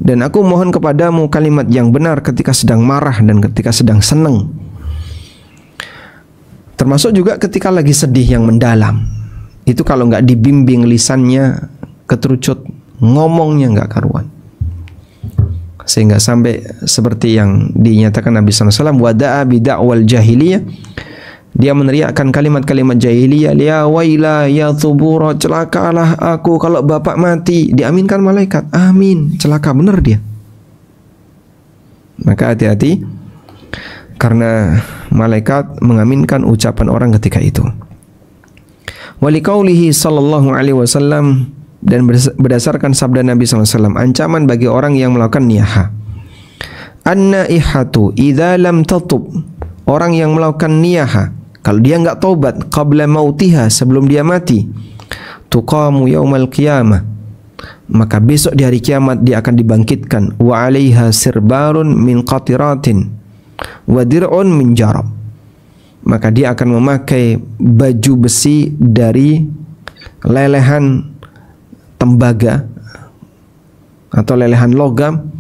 Dan aku mohon kepadamu kalimat yang benar ketika sedang marah dan ketika sedang senang. Termasuk juga ketika lagi sedih yang mendalam. Itu kalau nggak dibimbing lisannya keterucut, ngomongnya nggak karuan. Sehingga sampai seperti yang dinyatakan Nabi SAW, wada'a bida'wal jahiliyah, dia meneriakkan kalimat-kalimat jahiliyah, ya waila ya thubura, celakalah aku kalau bapak mati. Diaminkan malaikat, amin, celaka benar dia. Maka hati-hati, karena malaikat mengaminkan ucapan orang ketika itu. Waliqaulihi sallallahu alaihi wasallam, dan berdasarkan sabda Nabi SAW, ancaman bagi orang yang melakukan niyaha. An-naihatu idza lam tatub, orang yang melakukan niyaha, kalau dia enggak taubat qabla mautiha, sebelum dia mati, tuqamu yaumal qiyamah, maka besok di hari kiamat dia akan dibangkitkan, wa 'alaiha sirbarun min qatiratin wa dir'un min jarab, maka dia akan memakai baju besi dari lelehan tembaga atau lelehan logam,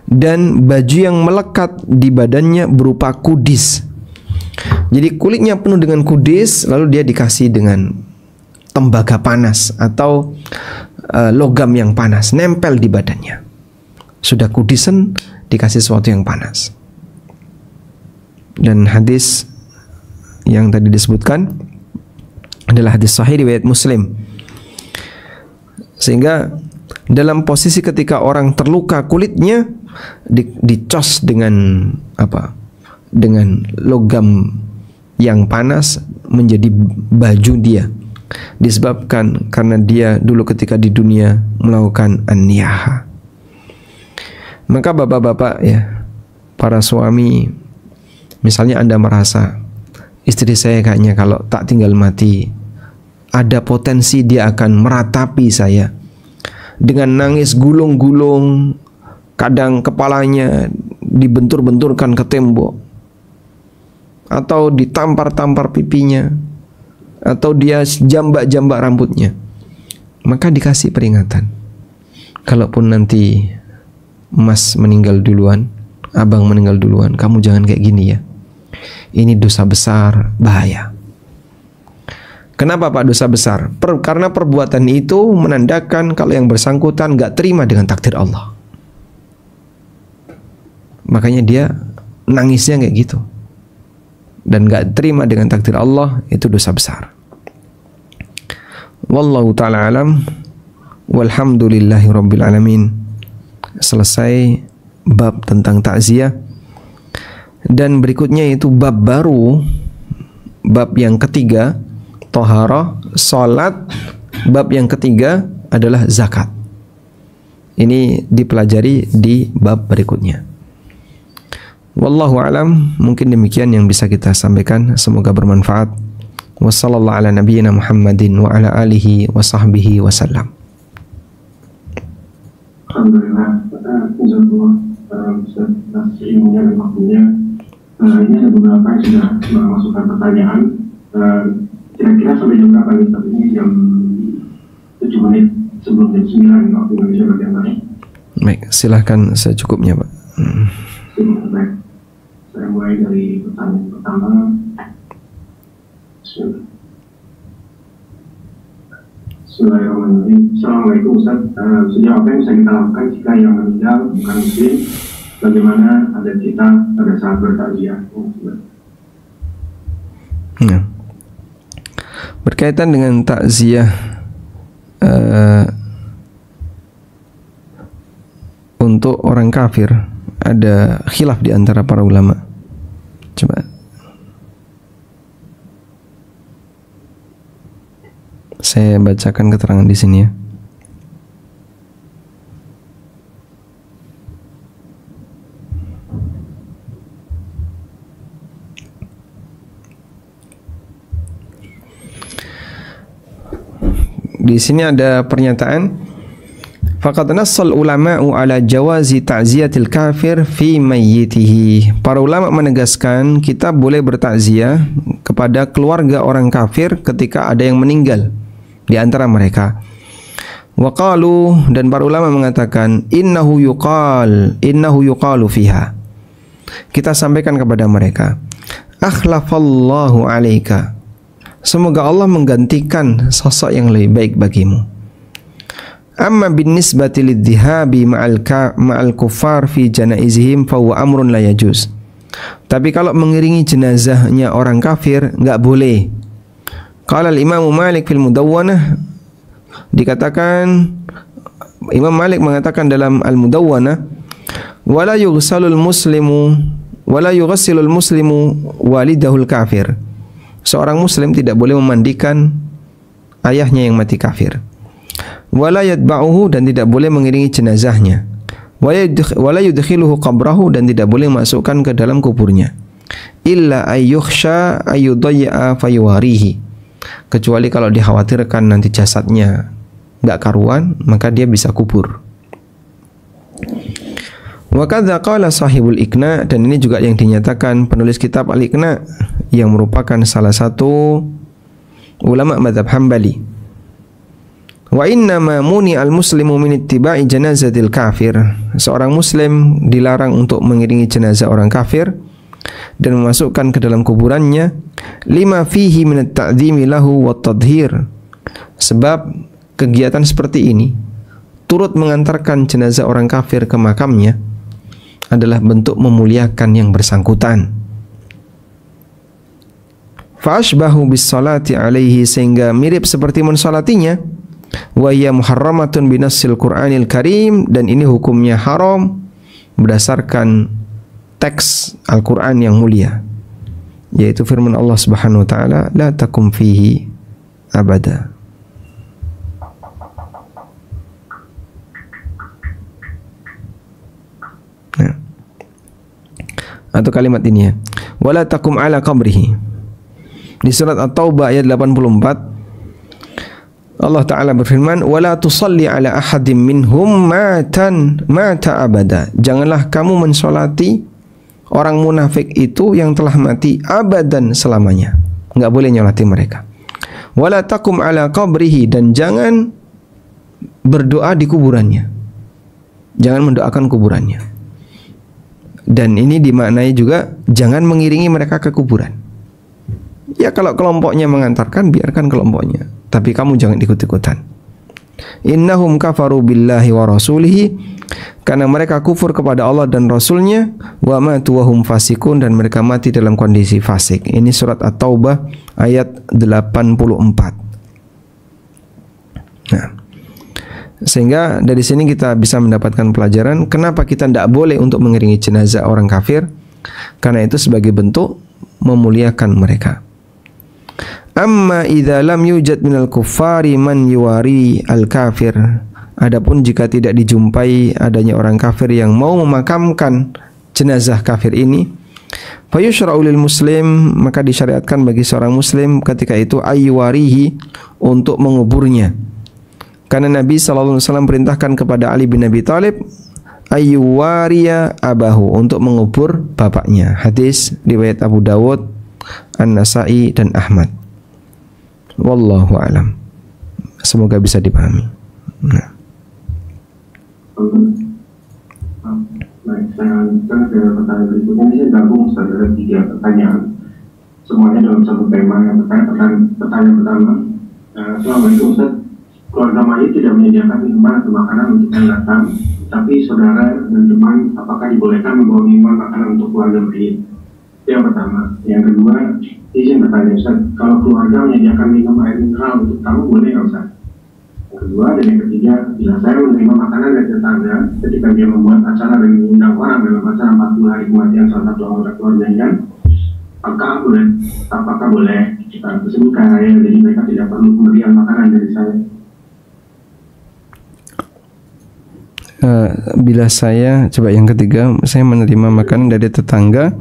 dan baju yang melekat di badannya berupa kudis. Jadi kulitnya penuh dengan kudis, lalu dia dikasih dengan tembaga panas atau logam yang panas, nempel di badannya. Sudah kudisan, dikasih sesuatu yang panas. Dan hadis yang tadi disebutkan adalah hadis sahih riwayat Muslim. Sehingga dalam posisi ketika orang terluka kulitnya dicos dengan apa? Dengan logam yang panas menjadi baju dia. Disebabkan karena dia dulu ketika di dunia melakukan an-niyaha. Maka bapak-bapak ya, para suami, misalnya Anda merasa istri saya kayaknya kalau tak tinggal mati ada potensi dia akan meratapi saya dengan nangis gulung-gulung, kadang kepalanya dibentur-benturkan ke tembok, atau ditampar-tampar pipinya, atau dia jambak-jambak rambutnya, maka dikasih peringatan. Kalaupun nanti Mas meninggal duluan, Abang meninggal duluan, kamu jangan kayak gini ya. Ini dosa besar, bahaya. Kenapa Pak dosa besar? Karena perbuatan itu menandakan kalau yang bersangkutan gak terima dengan takdir Allah. Makanya dia nangisnya kayak gitu. Dan gak terima dengan takdir Allah, itu dosa besar. Wallahu ta'ala alam. Walhamdulillahi rabbil alamin. Selesai bab tentang takziah. Dan berikutnya itu bab baru, bab yang ketiga, toharah, salat. Bab yang ketiga adalah zakat. Ini dipelajari di bab berikutnya. Wallahu alam, mungkin demikian yang bisa kita sampaikan, semoga bermanfaat. Wassallallahu ala nabiyyina Muhammadin wa ala alihi wa sahbihi wasallam. Alhamdulillah, jazakallah atas ilmunya dan waktunya. Ini ada beberapa yang sudah memasukkan pertanyaan. Kira-kira sampai jam berapa nih? Tapi ini jam 7 menit sebelum jam 9 waktu Indonesia bagian barat. Baik, silahkan secukupnya Pak. Baik, saya mulai dari pertanyaan pertama. Bismillahirrahmanirrahim. Assalamualaikum Ustaz. Sejauh apa yang bisa kita lakukan jika yang meninggal bukan muslim? Bagaimana adat kita pada saat bertakziah? Ya. Berkaitan dengan takziah untuk orang kafir, ada khilaf di antara para ulama. Coba saya bacakan keterangan di sini ya. Di sini ada pernyataan, faqad nassal ulama'u ala jawazi ta'ziyatil kafir fi mayyitihi. Para ulama menegaskan kita boleh bertakziah kepada keluarga orang kafir ketika ada yang meninggal di antara mereka. Wa qalu, dan para ulama mengatakan innahu yuqalu fiha. Kita sampaikan kepada mereka, akhlafallahu alaika, semoga Allah menggantikan sosok yang lebih baik bagimu. Amma bin nisbati lidhihabi ma'al kuffar fi janaizihim fa huwa amrun la yajuz. Tapi kalau mengiringi jenazahnya orang kafir enggak boleh. Qala al-Imam Malik fil Mudawwanah, dikatakan Imam Malik mengatakan dalam Al-Mudawwanah, wala yughsalul muslimu walidahul kafir. Seorang muslim tidak boleh memandikan ayahnya yang mati kafir. Wala yatba'uhu, dan tidak boleh mengiringi jenazahnya. Wala yudkhiluhu qabrahu, dan tidak boleh masukkan ke dalam kuburnya. Illa ayyukhsha ayyudayya fayuwarihi, kecuali kalau dikhawatirkan nanti jasadnya enggak karuan, maka dia bisa kubur. Wa kadza qala sahibul Iqna, dan ini juga yang dinyatakan penulis kitab Al-Iqna yang merupakan salah satu ulama mazhab Hambali. Wa inna ma muni al-muslimu min ittiba'i janazatil kafir. Seorang muslim dilarang untuk mengiringi jenazah orang kafir dan memasukkan ke dalam kuburannya, lima fihi min at-ta'dhimi lahu wa tadhhir. Sebab kegiatan seperti ini turut mengantarkan jenazah orang kafir ke makamnya adalah bentuk memuliakan yang bersangkutan. Fa ashbahu bis salati alaihi, sehingga mirip seperti mensolatinya. Wa hiya muharramatun binassil Qur'anil Karim, dan ini hukumnya haram berdasarkan teks Al-Qur'an yang mulia, yaitu firman Allah Subhanahu wa taala, la takum fihi abada. Nah, atau kalimat ini ya, wala takum ala qabrihi. Di surat At-Taubah ayat 84 Allah Ta'ala berfirman, wala tusalli ala ahadim minhum mata abada. Janganlah kamu mensolati orang munafik itu yang telah mati abadan, selamanya. Enggak boleh nyolati mereka. Wala takum ala qabrihi, dan jangan berdoa di kuburannya. Jangan mendoakan kuburannya. Dan ini dimaknai juga jangan mengiringi mereka ke kuburan. Ya kalau kelompoknya mengantarkan, biarkan kelompoknya, tapi kamu jangan ikut-ikutan. Innahum kafaru billahi wa rasulihi, karena mereka kufur kepada Allah dan Rasulnya, wa matu wa hum fasikun, dan mereka mati dalam kondisi fasik. Ini surat At-Taubah ayat 84. Nah, sehingga dari sini kita bisa mendapatkan pelajaran kenapa kita tidak boleh untuk mengiringi jenazah orang kafir, karena itu sebagai bentuk memuliakan mereka. Amma idza lam yujad minal kuffari man yuwari al-kafir. Adapun jika tidak dijumpai adanya orang kafir yang mau memakamkan jenazah kafir ini, fayushra'u lil muslim, maka disyariatkan bagi seorang muslim ketika itu ayyuwarihi, untuk menguburnya. Karena Nabi sallallahu alaihi wasallam perintahkan kepada Ali bin Abi Thalib ayyuwariya abahu, untuk mengubur bapaknya. Hadis riwayat Abu Dawud, An-Nasa'i dan Ahmad. Wallahu a'lam. Semoga bisa dipahami. Nah. Baik, saya lanjutkan ke pertanyaan berikutnya. Ini saya gabung ada 3 pertanyaan, semuanya dalam satu tema. Yang pertanyaan pertama, Assalamualaikum Ustaz. Keluarga mayit tidak menyediakan minuman atau makanan untuk yang datang, tapi saudara dan teman apakah dibolehkan membawa minuman makanan untuk keluarga mayit? Yang pertama. Yang kedua, izin bertanya Ustaz, kalau keluarga menyediakan minum air mineral untuk tamu, boleh nggak Ustaz? Yang kedua dan yang ketiga, bila saya menerima makanan dari tetangga ketika dia membuat acara dan mengundang orang dalam acara 40 hari kematian salah satu anggota keluarganya, apakah boleh kita tersebut kaya, jadi mereka tidak perlu pemberian makanan dari saya? Bila saya, coba yang ketiga, saya menerima makanan dari tetangga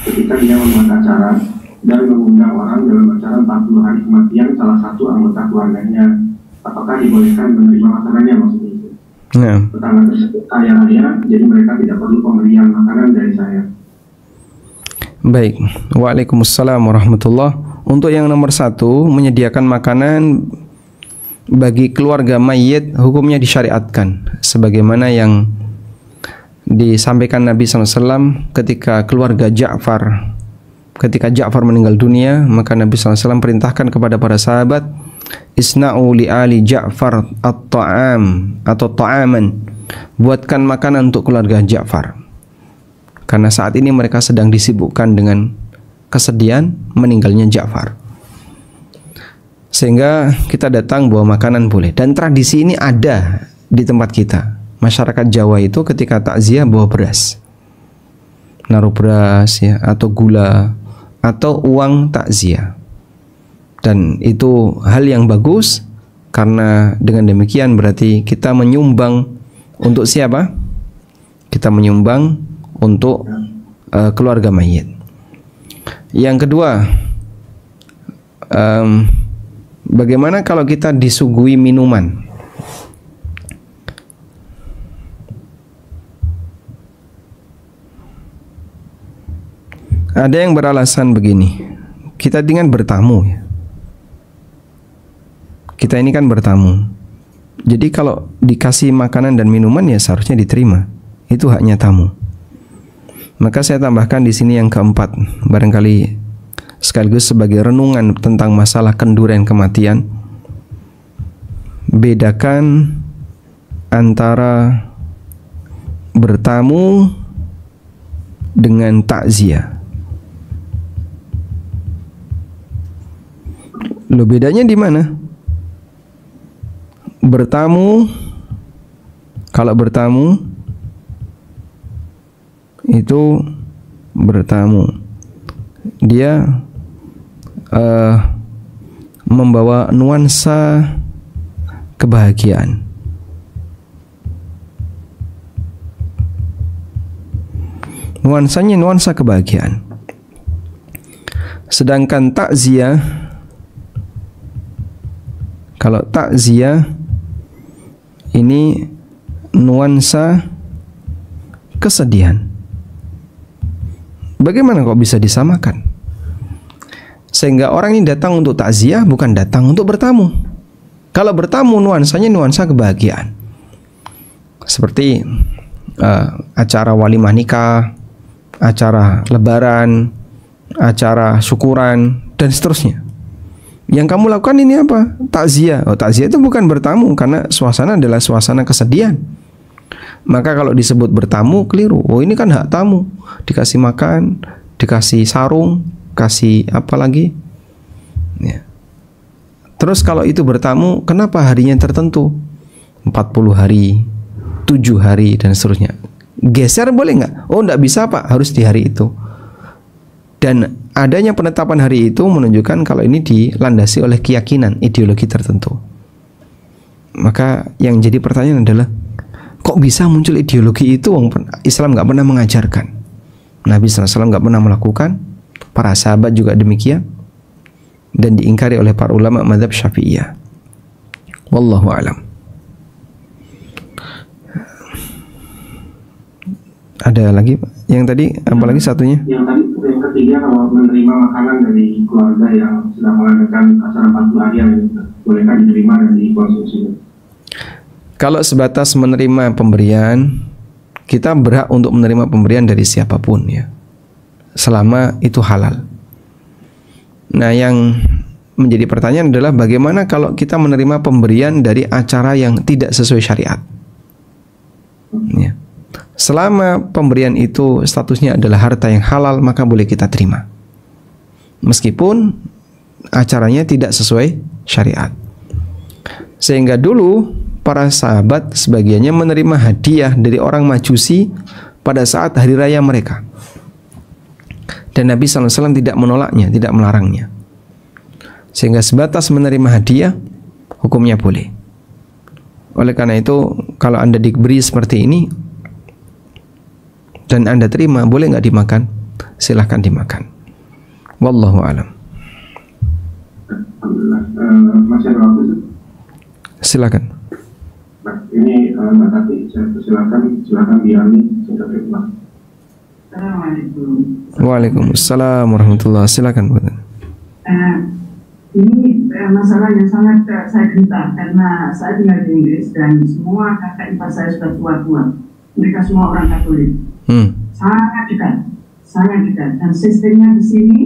ketika dia membuat acara dan mengundang orang dalam acara 40 hari kematian salah satu anggota keluarganya, apakah dibolehkan menerima makanannya, maksudnya itu? Nah, tetangga tersebut kaya raya, jadi mereka tidak perlu pemberian makanan dari saya. Baik. Waalaikumsalam warahmatullah. Untuk yang nomor 1, menyediakan makanan bagi keluarga mayit hukumnya disyariatkan sebagaimana yang disampaikan Nabi SAW ketika keluarga Ja'far. Ketika Ja'far meninggal dunia, maka Nabi SAW perintahkan kepada para sahabat, isna'u li ali Ja'far at-ta'am atau ta'aman, buatkan makanan untuk keluarga Ja'far, karena saat ini mereka sedang disibukkan dengan kesedihan meninggalnya Ja'far. Sehingga kita datang bawa makanan boleh. Dan tradisi ini ada di tempat kita. Masyarakat Jawa itu ketika takziah bawa beras, naruh beras ya, atau gula, atau uang takziah. Dan itu hal yang bagus, karena dengan demikian berarti kita menyumbang untuk siapa? Kita menyumbang untuk keluarga mayit. Yang kedua, bagaimana kalau kita disuguhi minuman? Ada yang beralasan begini, kita dengan bertamu ya. Kita ini kan bertamu. Jadi kalau dikasih makanan dan minuman ya seharusnya diterima. Itu haknya tamu. Maka saya tambahkan di sini yang keempat, barangkali sekaligus sebagai renungan tentang masalah kenduren kematian. Bedakan antara bertamu dengan takziah. Loh, bedanya di mana? Bertamu, kalau bertamu itu bertamu, dia membawa nuansa kebahagiaan. Nuansanya nuansa kebahagiaan. Sedangkan takziah, kalau takziah ini nuansa kesedihan. Bagaimana kok bisa disamakan? Sehingga orang ini datang untuk takziah, bukan datang untuk bertamu. Kalau bertamu nuansanya nuansa kebahagiaan. Seperti acara walimah nikah, acara lebaran, acara syukuran, dan seterusnya. Yang kamu lakukan ini apa? Takziah. Oh, takziah itu bukan bertamu, karena suasana adalah suasana kesedihan. Maka kalau disebut bertamu, keliru. Oh, ini kan hak tamu. Dikasih makan, dikasih sarung, kasih apa lagi? Ya. Terus kalau itu bertamu, kenapa harinya tertentu? 40 hari, 7 hari, dan seterusnya. Geser boleh nggak? Oh, nggak bisa Pak, harus di hari itu. Dan adanya penetapan hari itu menunjukkan kalau ini dilandasi oleh keyakinan, ideologi tertentu. Maka yang jadi pertanyaan adalah, kok bisa muncul ideologi itu? Islam nggak pernah mengajarkan, Nabi SAW nggak pernah melakukan, para sahabat juga demikian, dan diingkari oleh para ulama mazhab Syafi'iyah. Wallahu a'lam. Ada lagi Pak? Yang tadi apa lagi satunya? Yang tadi yang ketiga, kalau menerima makanan dari keluarga yang sedang mengadakan acara 40 harian, bolehkah diterima dan dikonsumsi? Kalau sebatas menerima pemberian, kita berhak untuk menerima pemberian dari siapapun ya, selama itu halal. Nah, yang menjadi pertanyaan adalah bagaimana kalau kita menerima pemberian dari acara yang tidak sesuai syariat ya. Selama pemberian itu statusnya adalah harta yang halal, maka boleh kita terima, meskipun acaranya tidak sesuai syariat. Sehingga dulu para sahabat sebagiannya menerima hadiah dari orang Majusi pada saat hari raya mereka, dan Nabi SAW tidak menolaknya, tidak melarangnya. Sehingga sebatas menerima hadiah, hukumnya boleh. Oleh karena itu, kalau Anda diberi seperti ini dan Anda terima, boleh nggak dimakan? Silahkan dimakan. Wallahu a'lam. Masih ada waktu? Silakan. Nah, ini Mbak Tati, saya silakan dialami singkat terima. Assalamualaikum. Waalaikumsalam warahmatullahi wabarakatuh. Silakan Bu. Ini masalah yang sangat saya gentar karena saya tinggal di Inggris dan semua kakak ipar saya sudah tua-tua. Mereka semua orang Katolik. Sangat dekat. Dan sistemnya di sini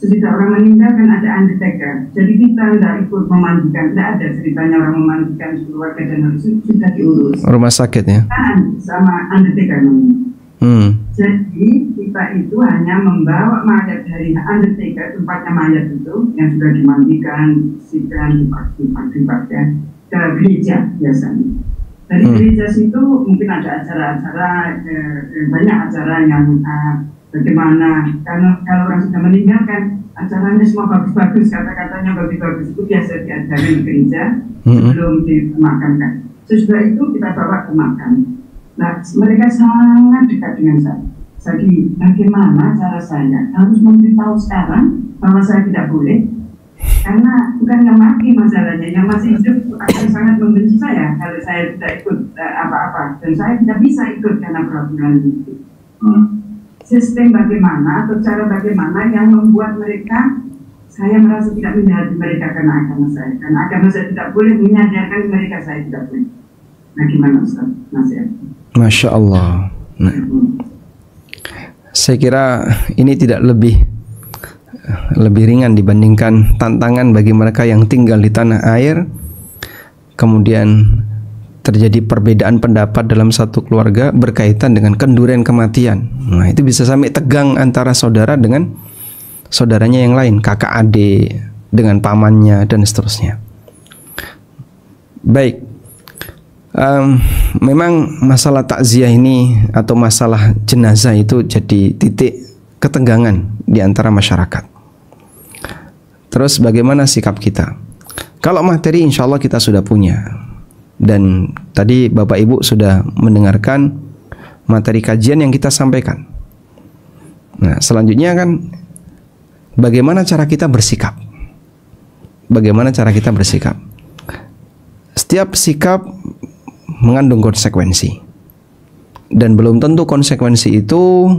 sesudah orang meninggal kan ada undertaker. Jadi kita tidak ikut memandikan, tidak ada ceritanya orang memandikan keluarga dan harus sudah diurus. Rumah sakit ya? Sama undertaker namanya. Jadi kita itu hanya membawa mayat dari undertaker, tempatnya mayat itu yang sudah dimandikan, dibersihkan, dipakai ke gereja biasanya. Dari gereja situ mungkin ada acara-acara, banyak acara yang bagaimana kalau orang sudah meninggal kan acaranya semua bagus-bagus, kata-katanya bagus-bagus, itu biasa diajarin di gereja sebelum dimakamkan. Sesudah itu kita bawa ke makam. Nah, mereka sangat dekat dengan saya. Jadi bagaimana cara saya harus memberitahu sekarang bahwa saya tidak boleh, karena bukan yang mati masalahnya, yang masih hidup akan sangat membenci saya kalau saya tidak ikut apa-apa, dan saya tidak bisa ikut karena peraturan itu. Sistem bagaimana atau cara bagaimana yang membuat mereka, saya merasa tidak menyadari mereka karena agama saya tidak boleh menyadarkan mereka saya tidak boleh. Nah, gimana Ustaz? Nasihat. Masya Allah. Nah, saya kira ini tidak lebih ringan dibandingkan tantangan bagi mereka yang tinggal di tanah air, kemudian terjadi perbedaan pendapat dalam satu keluarga berkaitan dengan kendurian kematian. Nah, itu bisa sampai tegang antara saudara dengan saudaranya yang lain, kakak adik dengan pamannya dan seterusnya. Baik. Memang masalah takziah ini atau masalah jenazah itu jadi titik ketegangan di antara masyarakat. Terus bagaimana sikap kita? Kalau materi insya Allah kita sudah punya. Dan tadi Bapak Ibu sudah mendengarkan materi kajian yang kita sampaikan. Nah, selanjutnya kan bagaimana cara kita bersikap? Bagaimana cara kita bersikap? Setiap sikap mengandung konsekuensi, dan belum tentu konsekuensi itu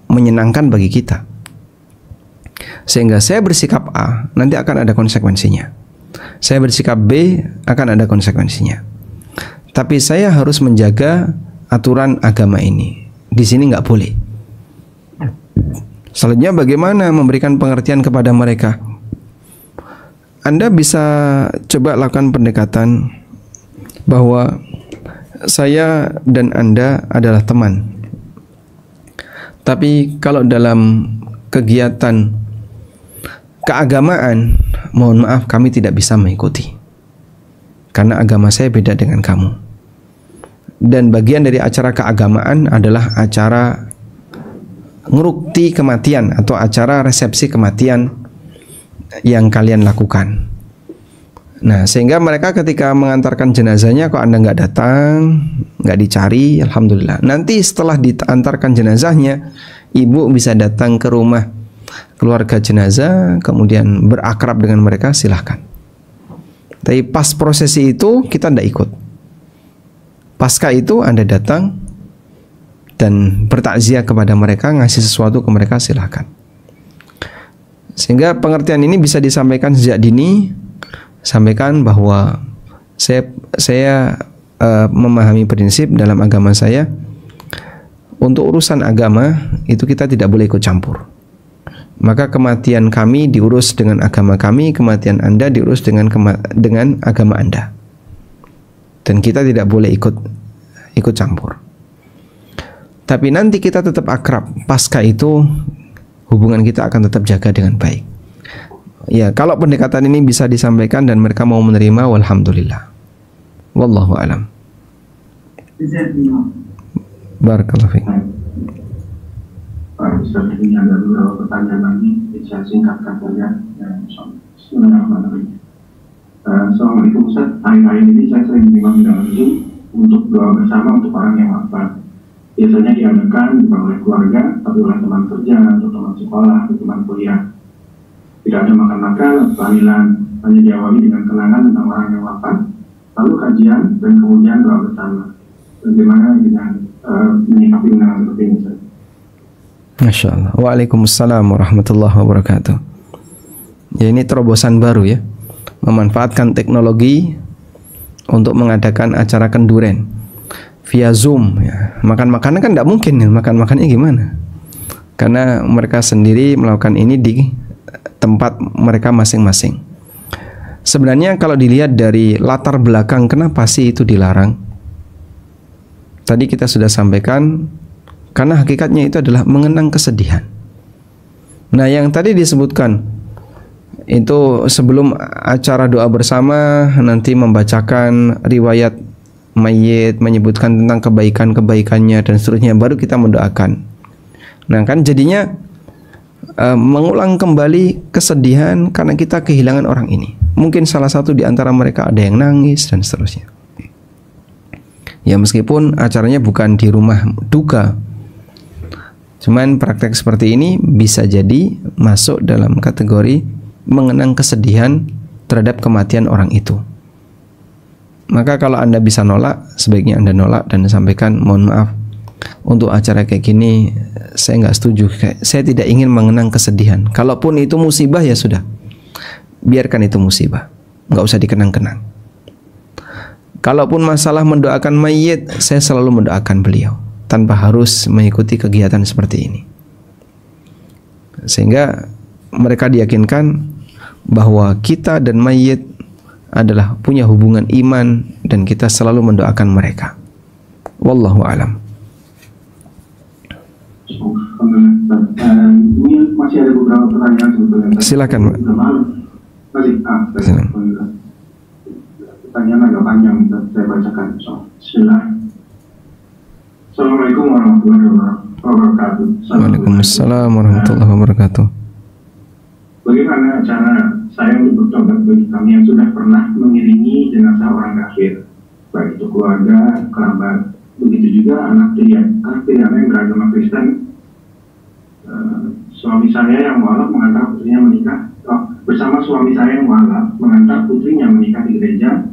menyenangkan bagi kita. Sehingga saya bersikap A, nanti akan ada konsekuensinya. Saya bersikap B, akan ada konsekuensinya. Tapi saya harus menjaga aturan agama ini. Di sini nggak boleh. Selanjutnya bagaimana memberikan pengertian kepada mereka? Anda bisa coba lakukan pendekatan bahwa saya dan Anda adalah teman. Tapi kalau dalam kegiatan keagamaan, mohon maaf kami tidak bisa mengikuti. Karena agama saya beda dengan kamu. Dan bagian dari acara keagamaan adalah acara ngerukti kematian atau acara resepsi kematian yang kalian lakukan. Nah, sehingga mereka ketika mengantarkan jenazahnya, kok Anda nggak datang, nggak dicari, alhamdulillah. Nanti setelah diantarkan jenazahnya, ibu bisa datang ke rumah keluarga jenazah, kemudian berakrab dengan mereka, silahkan. Tapi pas prosesi itu kita tidak ikut. Pasca itu Anda datang dan bertakziah kepada mereka, ngasih sesuatu ke mereka, silahkan. Sehingga pengertian ini bisa disampaikan sejak dini. Sampaikan bahwa saya memahami prinsip dalam agama saya, untuk urusan agama itu kita tidak boleh ikut campur. Maka kematian kami diurus dengan agama kami, kematian Anda diurus dengan agama Anda. Dan kita tidak boleh ikut campur. Tapi nanti kita tetap akrab. Pasca itu hubungan kita akan tetap jaga dengan baik. Ya, kalau pendekatan ini bisa disampaikan dan mereka mau menerima, walhamdulillah. Wallahu a'lam. Barakallahu fiik. Pak Ustaz, ini ada beberapa pertanyaan lagi, bisa singkatkan saja. Bismillahirrahmanirrahim. Assalamualaikum Ustaz. Hari-hari ini saya sering diundang dalam Zoom untuk doa bersama untuk orang yang wafat. Biasanya diadakan bukan oleh keluarga, tapi oleh teman kerja, atau teman sekolah, atau teman kuliah. Tidak ada makan-makan, tahlilan, hanya diawali dengan kenangan tentang orang yang wafat, lalu kajian, dan kemudian doa bersama. Bagaimana dengan menyikapi undangan seperti ini, Ustaz? Masya Allah. Waalaikumsalam warahmatullahi wabarakatuh. Ya, ini terobosan baru ya, memanfaatkan teknologi untuk mengadakan acara kenduren via Zoom ya. Makan makanan kan tidak mungkin ya, makan makannya gimana? Karena mereka sendiri melakukan ini di tempat mereka masing-masing. Sebenarnya kalau dilihat dari latar belakang kenapa sih itu dilarang? Tadi kita sudah sampaikan, karena hakikatnya itu adalah mengenang kesedihan. Nah, yang tadi disebutkan itu sebelum acara doa bersama nanti membacakan riwayat mayit, menyebutkan tentang kebaikan-kebaikannya dan seterusnya, baru kita mendoakan. Nah kan jadinya mengulang kembali kesedihan karena kita kehilangan orang ini. Mungkin salah satu di antara mereka ada yang nangis dan seterusnya. Ya, meskipun acaranya bukan di rumah duka, cuman praktek seperti ini bisa jadi masuk dalam kategori mengenang kesedihan terhadap kematian orang itu. Maka kalau Anda bisa nolak, sebaiknya Anda nolak dan sampaikan, mohon maaf, untuk acara kayak gini saya nggak setuju, saya tidak ingin mengenang kesedihan. Kalaupun itu musibah ya sudah, biarkan itu musibah, nggak usah dikenang-kenang. Kalaupun masalah mendoakan mayit, saya selalu mendoakan beliau tanpa harus mengikuti kegiatan seperti ini, sehingga mereka diyakinkan bahwa kita dan mayit adalah punya hubungan iman dan kita selalu mendoakan mereka. Wallahu a'lam. Ini masih ada beberapa pertanyaan sebetulnya. Silakan, Pak. Pertanyaan agak panjang, saya bacakan. Bismillah. Assalamualaikum warahmatullahi wabarakatuh. Waalaikumsalam warahmatullahi wabarakatuh. Bagaimana cara saya untuk bertobat bagi kami yang sudah pernah mengiringi jenazah orang kafir, baik itu keluarga, kerabat, begitu juga anak pilihan yang beragama Kristen. Suami saya yang mualaf mengantar putrinya menikah, bersama suami saya yang mualaf mengantar putrinya menikah di gereja.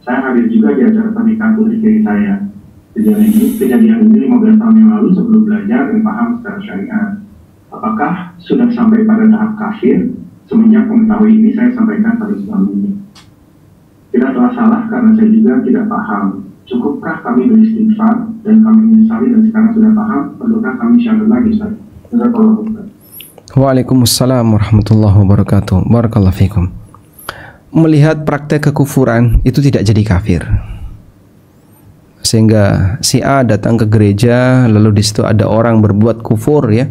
Saya hadir juga di acara pernikahan putri kiri saya. Kejadian ini 15 tahun yang lalu sebelum belajar dan paham secara syariat. Apakah sudah sampai pada tahap kafir? Semenjak mengetahui ini, saya sampaikan pada suami. Tidak telah salah karena saya juga tidak paham. Cukupkah kami beristighfar dan kami menyesali dan sekarang sudah paham? Perlukah kami syahadu lagi, Ustaz? Waalaikumsalam warahmatullahi wabarakatuh. Barakallahu fikum. Melihat praktek kekufuran itu tidak jadi kafir. Sehingga si A datang ke gereja, lalu di situ ada orang berbuat kufur ya,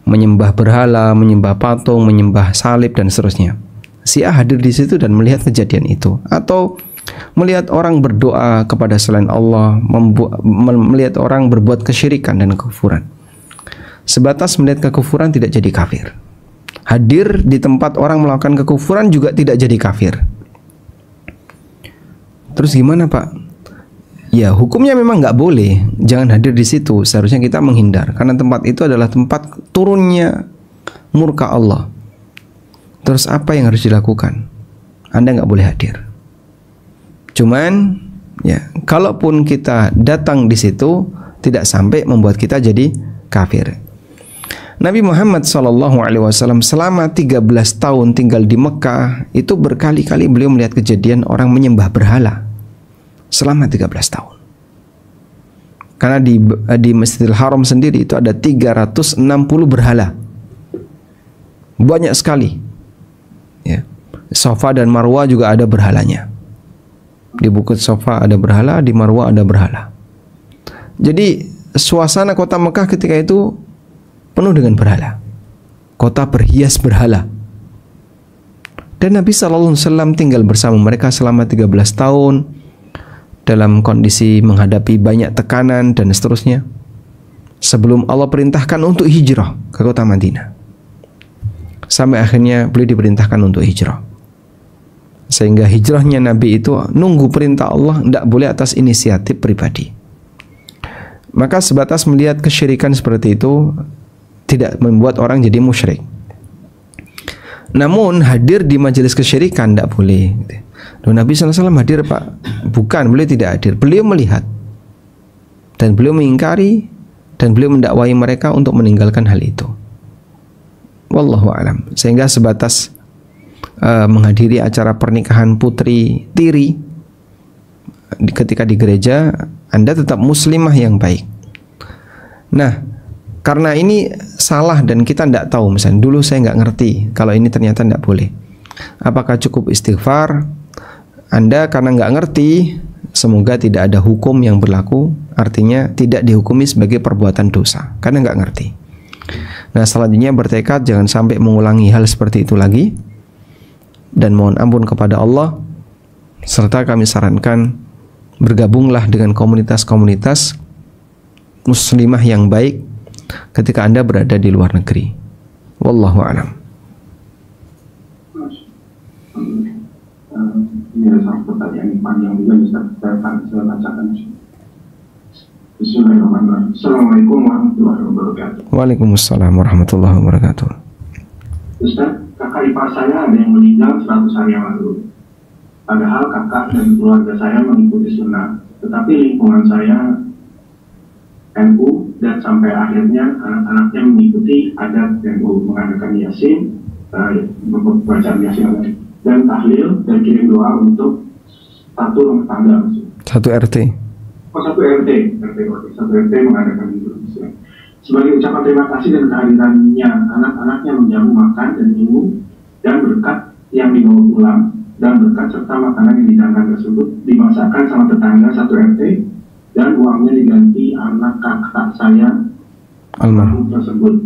menyembah berhala, menyembah patung, menyembah salib dan seterusnya. Si A hadir di situ dan melihat kejadian itu, atau melihat orang berdoa kepada selain Allah, melihat orang berbuat kesyirikan dan kekufuran. Sebatas melihat kekufuran tidak jadi kafir. Hadir di tempat orang melakukan kekufuran juga tidak jadi kafir. Terus gimana, Pak? Ya, hukumnya memang nggak boleh, jangan hadir di situ. Seharusnya kita menghindar, karena tempat itu adalah tempat turunnya murka Allah. Terus apa yang harus dilakukan? Anda nggak boleh hadir. Cuman, ya, kalaupun kita datang di situ, tidak sampai membuat kita jadi kafir. Nabi Muhammad SAW selama 13 tahun tinggal di Mekah, itu berkali-kali beliau melihat kejadian orang menyembah berhala. Selama 13 tahun. Karena di Masjidil Haram sendiri itu ada 360 berhala. Banyak sekali. Ya. Safa dan Marwah juga ada berhalanya. Di Bukit Safa ada berhala, di Marwah ada berhala. Jadi suasana kota Mekah ketika itu penuh dengan berhala. Kota berhias berhala. Dan Nabi SAW tinggal bersama mereka selama 13 tahun. Dalam kondisi menghadapi banyak tekanan dan seterusnya, sebelum Allah perintahkan untuk hijrah ke kota Madinah, sampai akhirnya beliau diperintahkan untuk hijrah. Sehingga hijrahnya Nabi itu nunggu perintah Allah, tidak boleh atas inisiatif pribadi. Maka sebatas melihat kesyirikan seperti itu tidak membuat orang jadi musyrik. Namun hadir di majelis kesyirikan tidak boleh. Loh, Nabi SAW hadir, Pak? Bukan, beliau tidak hadir. Beliau melihat dan beliau mengingkari dan beliau mendakwai mereka untuk meninggalkan hal itu. Wallahu a'lam. Sehingga sebatas menghadiri acara pernikahan putri tiri ketika di gereja, Anda tetap muslimah yang baik. Nah, karena ini salah dan kita tidak tahu, misalnya dulu saya nggak ngerti kalau ini ternyata tidak boleh. Apakah cukup istighfar? Anda karena nggak ngerti, semoga tidak ada hukum yang berlaku, artinya tidak dihukumi sebagai perbuatan dosa karena nggak ngerti. Nah, selanjutnya bertekad jangan sampai mengulangi hal seperti itu lagi dan mohon ampun kepada Allah, serta kami sarankan bergabunglah dengan komunitas-komunitas muslimah yang baik ketika Anda berada di luar negeri. Wallahu a'lam. Ini ada satu pertanyaan yang panjang juga, bisa saya bacakan. Bismillahirrahmanirrahim. Assalamualaikum warahmatullahi wabarakatuh. Waalaikumsalam warahmatullahi wabarakatuh. Ustaz, kakak ipar saya ada yang meninggal 100 hari yang lalu. Padahal kakak dan keluarga saya mengikuti sunnah, tetapi lingkungan saya NU dan sampai akhirnya anak-anaknya mengikuti adat NU, mengadakan yasin, bacaan yasin dan tahlil dan kirim doa untuk satu rumah tangga. Satu RT. Satu RT mengadakan itu. Sebagai ucapan terima kasih dan kehadirannya, anak-anaknya menjamu makan dan minum dan berkat yang dibawa pulang dan berkat serta makanan yang dihidangkan tersebut dimasakkan sama tetangga satu RT dan uangnya diganti anak kakak saya almarhum tersebut,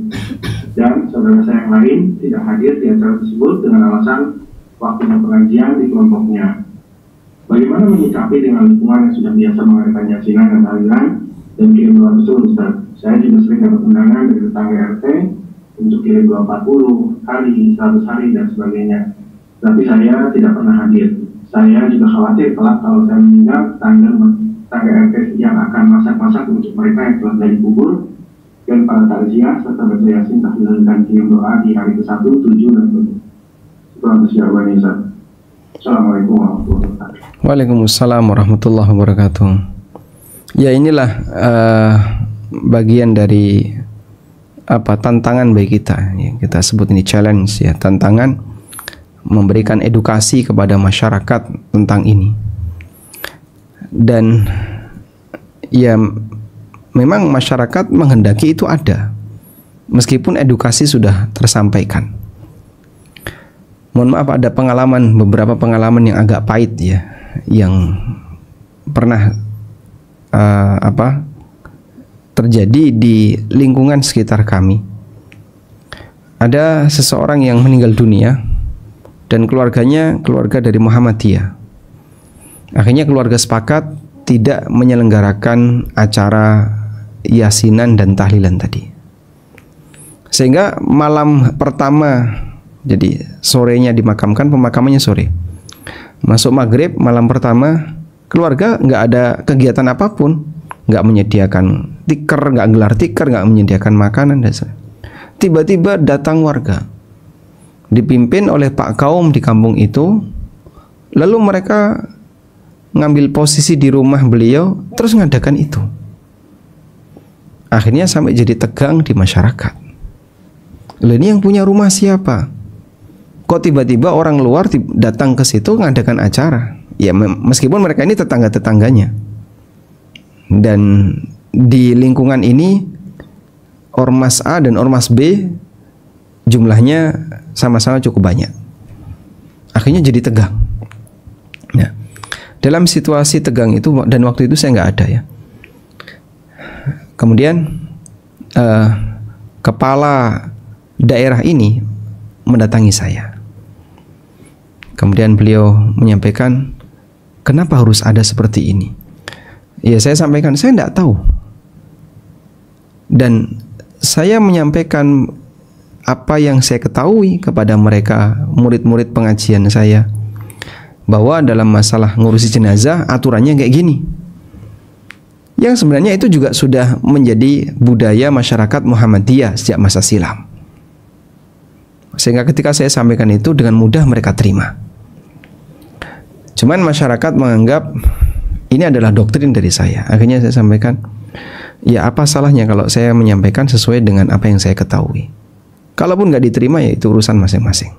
dan saudara saya yang lain tidak hadir di acara tersebut dengan alasan waktunya pengajian di kelompoknya. Bagaimana menyikapi dengan lingkungan yang sudah biasa mengadakan yasinan dan tahlilan dan kirim doa tersebut, Ustaz? Saya juga sering dapat undangan dari tetangga RT untuk kirim doa 40 hari, 100 hari dan sebagainya, tapi saya tidak pernah hadir. Saya juga khawatir kelak kalau saya meninggal, tangga RT yang akan masak-masak untuk mereka yang telah dari kubur dan para takziah serta baca yasin, tahlilan dan kirim doa di hari ke-1, 7 dan 7. Setelah jawabannya, Ustaz. Assalamualaikum warahmatullahi wabarakatuh. Waalaikumsalam warahmatullahi wabarakatuh. Ya, inilah bagian dari tantangan bagi kita. Ya, kita sebut ini challenge, ya, tantangan memberikan edukasi kepada masyarakat tentang ini. Dan ya memang masyarakat menghendaki itu ada, meskipun edukasi sudah tersampaikan. Mohon maaf, ada beberapa pengalaman yang agak pahit, ya, yang pernah terjadi di lingkungan sekitar kami. Ada seseorang yang meninggal dunia dan keluarganya keluarga dari Muhammadiyah. Akhirnya keluarga sepakat tidak menyelenggarakan acara yasinan dan tahlilan tadi. Sehingga malam pertama, jadi sorenya dimakamkan, pemakamannya sore. Masuk maghrib malam pertama, keluarga nggak ada kegiatan apapun, nggak menyediakan tikar, nggak gelar tikar, nggak menyediakan makanan dan sebagainya. Tiba-tiba datang warga, dipimpin oleh Pak Kaum di kampung itu, lalu mereka ngambil posisi di rumah beliau, terus ngadakan itu. Akhirnya sampai jadi tegang di masyarakat. Lalu ini yang punya rumah siapa? Kok tiba-tiba orang luar datang ke situ ngadakan acara? Ya, meskipun mereka ini tetangga-tetangganya. Dan di lingkungan ini Ormas A dan Ormas B jumlahnya sama-sama cukup banyak. Akhirnya jadi tegang. Ya. Dalam situasi tegang itu, dan waktu itu saya nggak ada, ya. Kemudian kepala daerah ini mendatangi saya. Kemudian beliau menyampaikan, kenapa harus ada seperti ini? Ya, saya sampaikan, saya tidak tahu. Dan saya menyampaikan apa yang saya ketahui kepada mereka, murid-murid pengajian saya, bahwa dalam masalah ngurusi jenazah aturannya kayak gini. Yang sebenarnya itu juga sudah menjadi budaya masyarakat Muhammadiyah sejak masa silam. Sehingga ketika saya sampaikan itu dengan mudah mereka terima. Cuman masyarakat menganggap ini adalah doktrin dari saya. Akhirnya saya sampaikan, ya apa salahnya kalau saya menyampaikan sesuai dengan apa yang saya ketahui. Kalaupun nggak diterima, ya itu urusan masing-masing.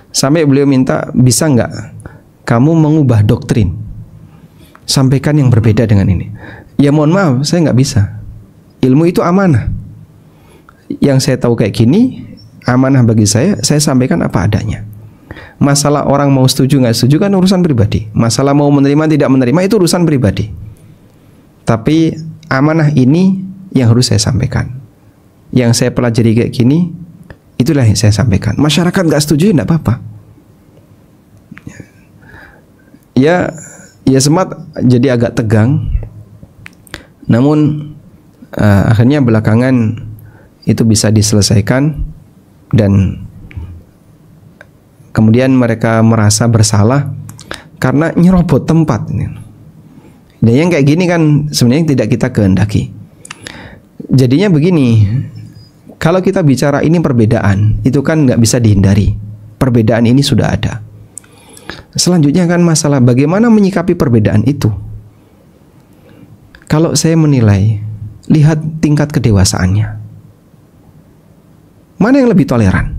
Sampai beliau minta, bisa nggak kamu mengubah doktrin, sampaikan yang berbeda dengan ini. Ya mohon maaf, saya nggak bisa. Ilmu itu amanah. Yang saya tahu kayak gini, amanah bagi saya sampaikan apa adanya. Masalah orang mau setuju nggak setuju kan urusan pribadi. Masalah mau menerima tidak menerima itu urusan pribadi. Tapi amanah ini yang harus saya sampaikan. Yang saya pelajari kayak gini, itulah yang saya sampaikan. Masyarakat nggak setuju, nggak apa-apa. Ya sempat jadi agak tegang. Namun akhirnya belakangan itu bisa diselesaikan dan kemudian mereka merasa bersalah karena nyerobot tempat. Dan yang kayak gini kan sebenarnya tidak kita kehendaki. Jadinya begini, kalau kita bicara ini perbedaan, itu kan nggak bisa dihindari. Perbedaan ini sudah ada. Selanjutnya kan masalah bagaimana menyikapi perbedaan itu. Kalau saya menilai, lihat tingkat kedewasaannya. Mana yang lebih toleran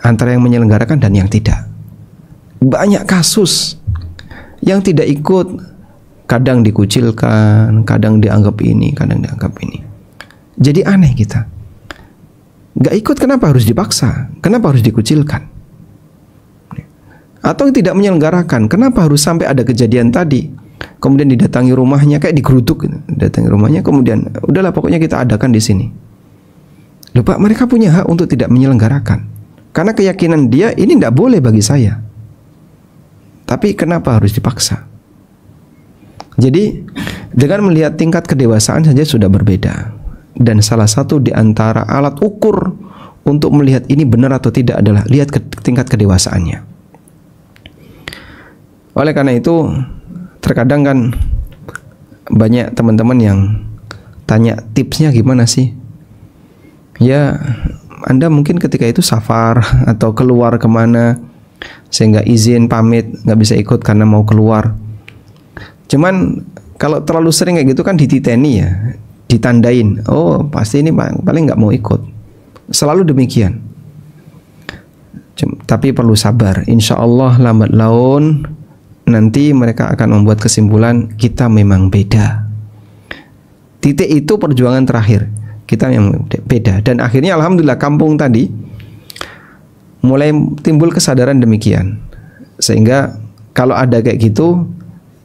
antara yang menyelenggarakan dan yang tidak. Banyak kasus yang tidak ikut, kadang dikucilkan, kadang dianggap ini, kadang dianggap ini. Jadi aneh kita. Gak ikut kenapa harus dipaksa? Kenapa harus dikucilkan? Atau tidak menyelenggarakan, kenapa harus sampai ada kejadian tadi? Kemudian didatangi rumahnya, kayak digeruduk gitu. Datangi rumahnya, kemudian udahlah pokoknya kita adakan di sini. Loh Pak, mereka punya hak untuk tidak menyelenggarakan. Karena keyakinan dia ini tidak boleh bagi saya. Tapi kenapa harus dipaksa? Jadi dengan melihat tingkat kedewasaan saja sudah berbeda. Dan salah satu di antara alat ukur untuk melihat ini benar atau tidak adalah lihat tingkat kedewasaannya. Oleh karena itu terkadang kan banyak teman-teman yang tanya tipsnya gimana sih? Ya Anda mungkin ketika itu safar atau keluar kemana sehingga izin pamit nggak bisa ikut karena mau keluar. Cuman kalau terlalu sering kayak gitu kan dititeni ya, ditandain. Oh pasti ini paling nggak mau ikut. Selalu demikian. Tapi perlu sabar. Insya Allah lambat laun nanti mereka akan membuat kesimpulan kita memang beda. Titik itu perjuangan terakhir. Kita memang beda. Dan akhirnya alhamdulillah kampung tadi mulai timbul kesadaran demikian. Sehingga kalau ada kayak gitu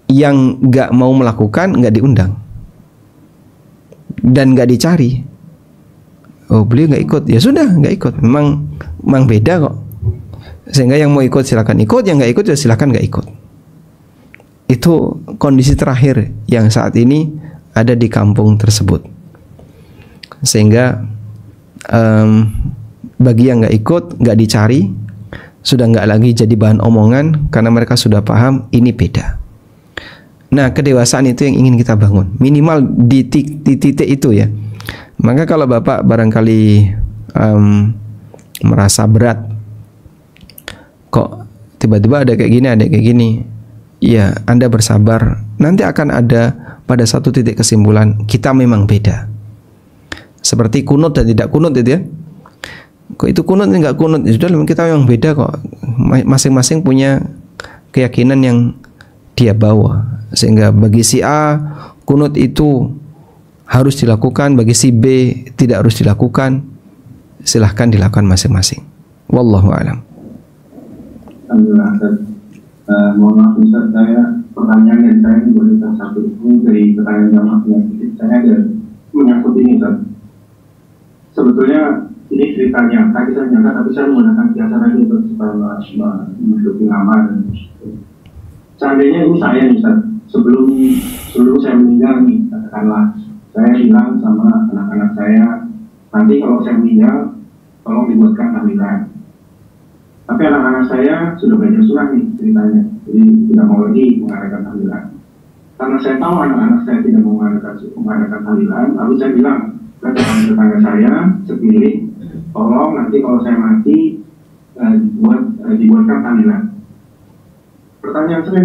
yang nggak mau melakukan nggak diundang dan nggak dicari. Oh beliau nggak ikut, ya sudah nggak ikut. Memang beda kok. Sehingga yang mau ikut silakan ikut, yang nggak ikut ya silakan nggak ikut. Itu kondisi terakhir yang saat ini ada di kampung tersebut. Sehingga bagi yang nggak ikut, nggak dicari, sudah nggak lagi jadi bahan omongan karena mereka sudah paham ini beda. Nah kedewasaan itu yang ingin kita bangun, minimal di titik itu ya. Maka kalau Bapak barangkali merasa berat, kok tiba-tiba ada kayak gini, ya Anda bersabar, nanti akan ada pada satu titik kesimpulan kita memang beda. Seperti kunut dan tidak kunut itu ya. Kok itu kunut ini nggak kunut? Ya sudah, kita memang beda kok. Masing-masing punya keyakinan yang dia bawa. Sehingga bagi si A kunut itu harus dilakukan, bagi si B tidak harus dilakukan. Silahkan dilakukan masing-masing. Wallahu a'lam. Alhamdulillah. Mohon maaf Ustaz, pertanyaan dari saya boleh satu dari pertanyaan yang saya ada menyangkut ini Ustaz. Sebetulnya ini ceritanya, tadi saya nyangka tapi saya menggunakan kiasan lagi untuk supaya menutupi nama dan seandainya ini saya Ustaz, sebelum saya meninggal nih, katakanlah saya bilang sama anak-anak saya, nanti kalau saya meninggal tolong dibuatkan tahlilan. Tapi anak-anak saya sudah belajar surah nih ceritanya, jadi tidak mau lagi mengadakan tahlilan. Karena saya tahu anak-anak saya tidak mau mengadakan tahlilan, lalu saya bilang ke tetangga saya sepilih, tolong nanti kalau saya mati dibuatkan tahlilan. Pertanyaan saya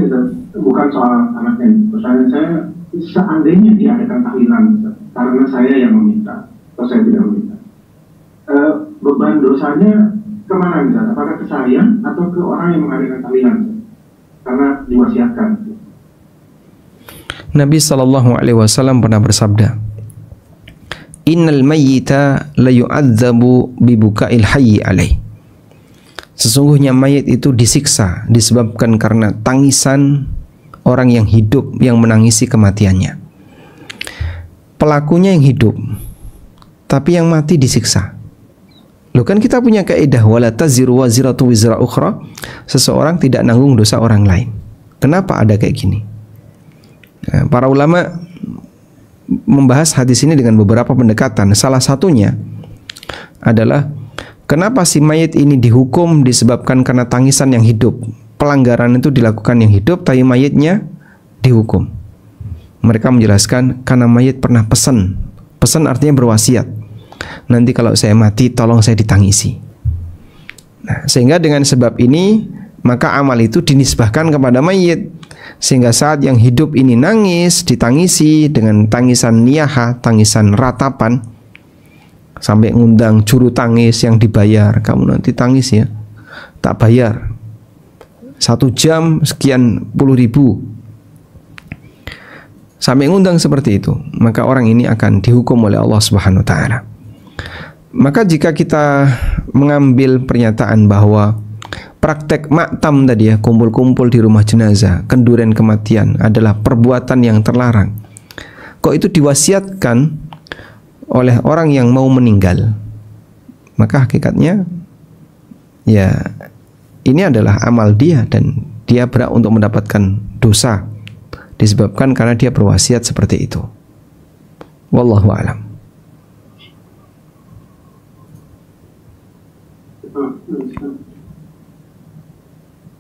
bukan soal anaknya, pertanyaan saya seandainya diadakan tahlilan karena saya yang meminta atau saya tidak meminta, beban dosanya kemana misalnya? Apakah ke saya atau ke orang yang mengadakan tahlilan? Karena diwasiatkan. Nabi SAW pernah bersabda, Innal mayyita la yu'adzabu bibuka'il hayyi alaih. Sesungguhnya mayit itu disiksa disebabkan karena tangisan orang yang hidup yang menangisi kematiannya. Pelakunya yang hidup, tapi yang mati disiksa. Loh, kan kita punya kaidah wala taziru waziratu wizra ukhra, seseorang tidak nanggung dosa orang lain. Kenapa ada kayak gini? Nah, para ulama membahas hadis ini dengan beberapa pendekatan. Salah satunya adalah kenapa si mayit ini dihukum disebabkan karena tangisan yang hidup. Pelanggaran itu dilakukan yang hidup, tapi mayitnya dihukum. Mereka menjelaskan karena mayit pernah pesan. Pesan artinya berwasiat. Nanti kalau saya mati tolong saya ditangisi. Nah, sehingga dengan sebab ini maka amal itu dinisbahkan kepada mayit. Sehingga saat yang hidup ini nangis, ditangisi dengan tangisan niyaha, tangisan ratapan, sampai ngundang juru tangis yang dibayar. Kamu nanti tangis ya, tak bayar 1 jam sekian puluh ribu, sampai ngundang seperti itu, maka orang ini akan dihukum oleh Allah Subhanahu wa taala. Maka jika kita mengambil pernyataan bahwa praktek maktam tadi ya, kumpul-kumpul di rumah jenazah, kenduren kematian adalah perbuatan yang terlarang, kok itu diwasiatkan oleh orang yang mau meninggal, maka hakikatnya ya ini adalah amal dia dan dia berhak untuk mendapatkan dosa disebabkan karena dia berwasiat seperti itu. Wallahu a'lam.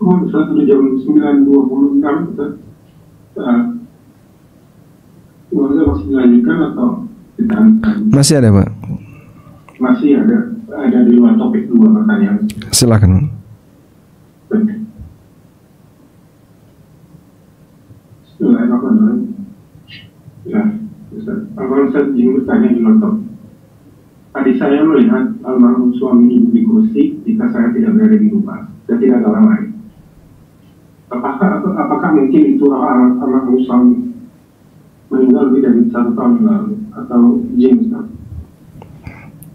Saat udah jam 9.26, masih dilanjutkan atau kita? Masih ada, Pak? Masih ada di luar topik 2 pertanyaan. Silakan. Bismillahirrahmanirrahim. Ya, Ustaz. Kalau saya ingin bertanya di luar topik. Tadi saya melihat almarhum suami ibu di kursi jika saya tidak berada di rumah dan tidak ada orang lain. Apakah mungkin itu almarhum suami meninggal lebih dari 1 tahun yang lalu atau jin, Ustaz?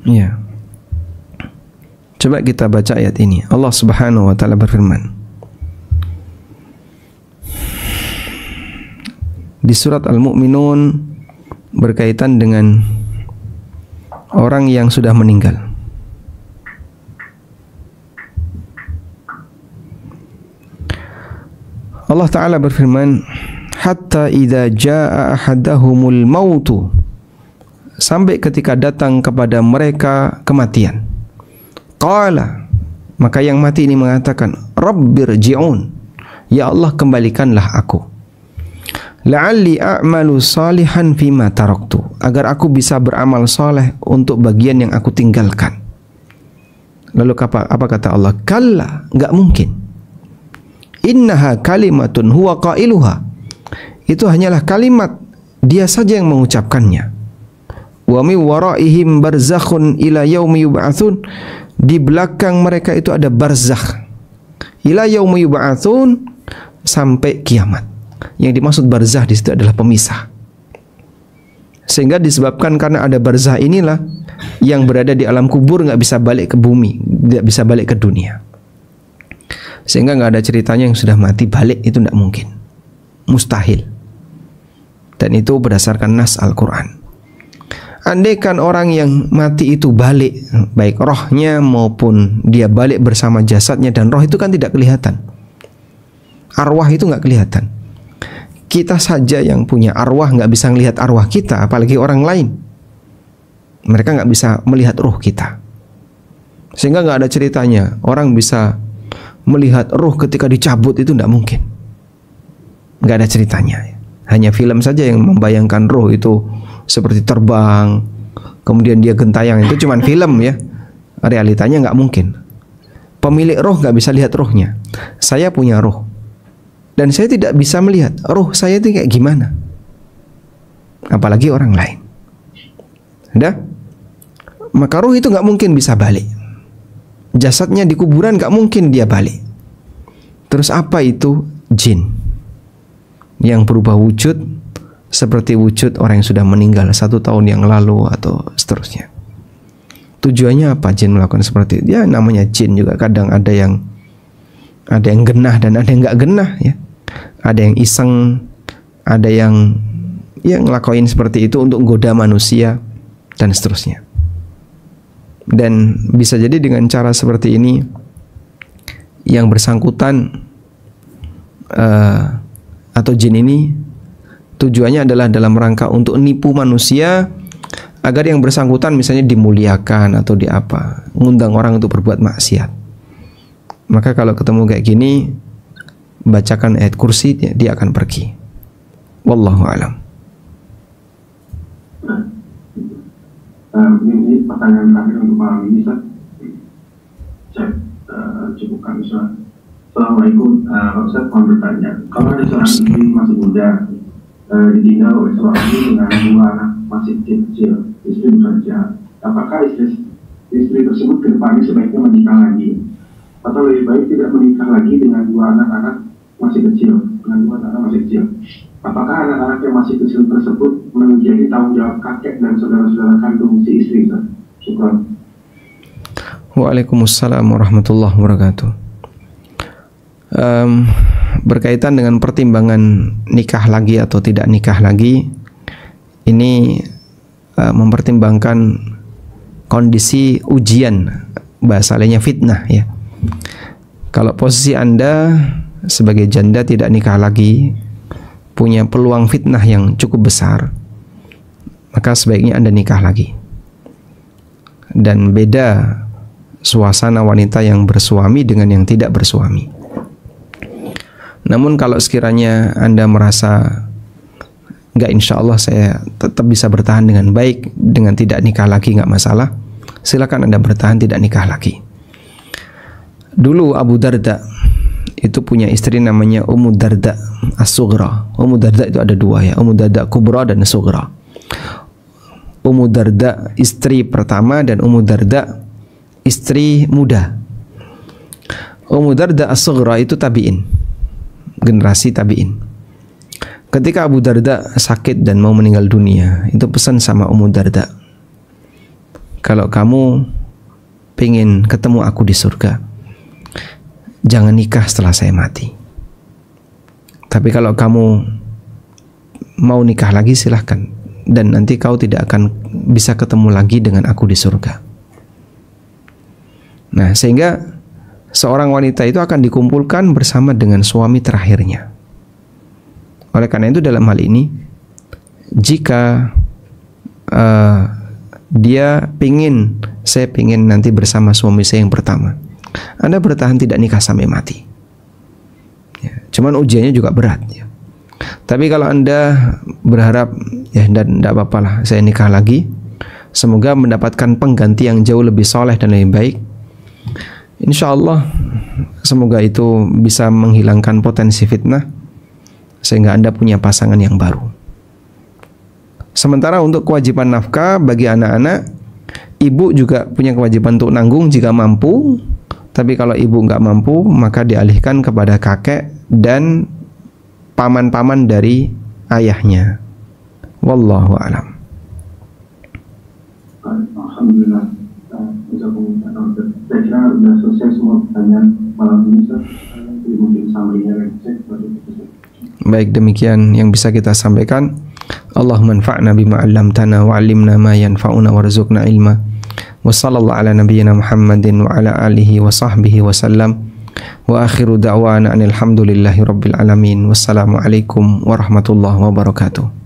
Iya. Coba kita baca ayat ini. Allah Subhanahu wa taala berfirman di surat Al-Mu'minun berkaitan dengan orang yang sudah meninggal. Allah Ta'ala berfirman, hatta idza jaa ahadahumul mautu, sampai ketika datang kepada mereka kematian. Qala, maka yang mati ini mengatakan, Rabbirji'un, ya Allah kembalikanlah aku. La'alli a'malu salihan fima taraktu, agar aku bisa beramal saleh untuk bagian yang aku tinggalkan. Lalu apa kata Allah? Kalla, enggak mungkin. Innaha kalimatun huwa qailuha, itu hanyalah kalimat, dia saja yang mengucapkannya. Wa mi waraihim barzakhun ila yaumi yub'atsun, di belakang mereka itu ada barzakh ila yaumi yub'atsun, sampai kiamat. Yang dimaksud barzah di situ adalah pemisah. Sehingga disebabkan karena ada barzah inilah yang berada di alam kubur nggak bisa balik ke bumi, tidak bisa balik ke dunia. Sehingga nggak ada ceritanya yang sudah mati balik, itu tidak mungkin, mustahil. Dan itu berdasarkan nas Al-Quran. Andaikan orang yang mati itu balik, baik rohnya maupun dia balik bersama jasadnya, dan roh itu kan tidak kelihatan, arwah itu nggak kelihatan. Kita saja yang punya arwah nggak bisa melihat arwah kita, apalagi orang lain. Mereka nggak bisa melihat roh kita. Sehingga nggak ada ceritanya orang bisa melihat roh ketika dicabut, itu tidak mungkin. Nggak ada ceritanya. Hanya film saja yang membayangkan roh itu seperti terbang, kemudian dia gentayang, itu cuman film ya. Realitanya nggak mungkin. Pemilik roh nggak bisa lihat rohnya. Saya punya roh, dan saya tidak bisa melihat roh saya itu kayak gimana, apalagi orang lain. Maka roh itu nggak mungkin bisa balik. jasadnya di kuburan, gak mungkin dia balik. Terus apa itu? Jin yang berubah wujud seperti wujud orang yang sudah meninggal 1 tahun yang lalu atau seterusnya. Tujuannya apa jin melakukan seperti itu? Ya namanya jin juga kadang ada yang genah dan ada yang nggak genah ya. Ada yang iseng, ada yang ngelakuin seperti itu untuk menggoda manusia dan seterusnya. Dan bisa jadi dengan cara seperti ini yang bersangkutan atau jin ini tujuannya adalah dalam rangka untuk nipu manusia agar yang bersangkutan misalnya dimuliakan atau ngundang orang untuk berbuat maksiat. Maka kalau ketemu kayak gini, bacakan ayat kursi, dia akan pergi. Wallahu a'lam. Ini pertanyaan terakhir untuk malam ini, saya cukupkan Ustaz. Assalamualaikum, Ustaz mau bertanya, kalau ada seorang istri masih muda ditinggal oleh seorang ini dengan 2 anak masih kecil, istri bekerja, apakah istri tersebut ke depannya sebaiknya menikah lagi atau lebih baik tidak menikah lagi dengan 2 anak-anak masih kecil, apakah anak-anak yang masih kecil tersebut menjadi tanggung jawab kakek dan saudara-saudara kandung si istri? Syukur. Waalaikumsalam warahmatullahi wabarakatuh. Berkaitan dengan pertimbangan nikah lagi atau tidak nikah lagi, ini mempertimbangkan kondisi ujian, bahasa lainnya fitnah ya. Kalau posisi Anda sebagai janda tidak nikah lagi, punya peluang fitnah yang cukup besar, maka sebaiknya Anda nikah lagi. Dan beda suasana wanita yang bersuami dengan yang tidak bersuami. Namun kalau sekiranya Anda merasa enggak, insya Allah saya tetap bisa bertahan dengan baik dengan tidak nikah lagi, enggak masalah, silakan Anda bertahan tidak nikah lagi. Dulu Abu Darda itu punya istri namanya Ummu Darda As-Sughra. Ummu Darda itu ada 2 ya, Ummu Darda Kubra dan As-Sughra. Ummu Darda istri pertama dan Ummu Darda istri muda. Ummu Darda As-Sughra itu tabi'in, generasi tabi'in. Ketika Abu Darda sakit dan mau meninggal dunia, itu pesan sama Ummu Darda, kalau kamu pengen ketemu aku di surga, jangan nikah setelah saya mati. Tapi kalau kamu mau nikah lagi silahkan, dan nanti kau tidak akan bisa ketemu lagi dengan aku di surga. Nah, sehingga seorang wanita itu akan dikumpulkan bersama dengan suami terakhirnya. Oleh karena itu dalam hal ini, jika saya pingin nanti bersama suami saya yang pertama, Anda bertahan tidak nikah sampai mati ya, cuman ujiannya juga berat ya. Tapi kalau Anda berharap ya dan tidak apa-apa lah, saya nikah lagi, semoga mendapatkan pengganti yang jauh lebih soleh dan lebih baik, insya Allah semoga itu bisa menghilangkan potensi fitnah sehingga Anda punya pasangan yang baru. Sementara untuk kewajiban nafkah bagi anak-anak, ibu juga punya kewajiban untuk nanggung jika mampu. Tapi kalau ibu nggak mampu, maka dialihkan kepada kakek dan paman-paman dari ayahnya. Wallahu a'lam. Alhamdulillah. Saya kira sudah selesai semua pertanyaan malam ini. Mungkin summary-nya baik, demikian yang bisa kita sampaikan. Allahumma anfa'na bima 'allamtana wa 'allimna ma yanfa'una warzuqna ilma. Wa sallallahu ala nabiyyina Muhammadin wa ala alihi wa sahbihi wa sallam. Wa akhiru da'wana alhamdulillahi rabbil alamin. Wassalamu alaikum warahmatullahi wabarakatuh.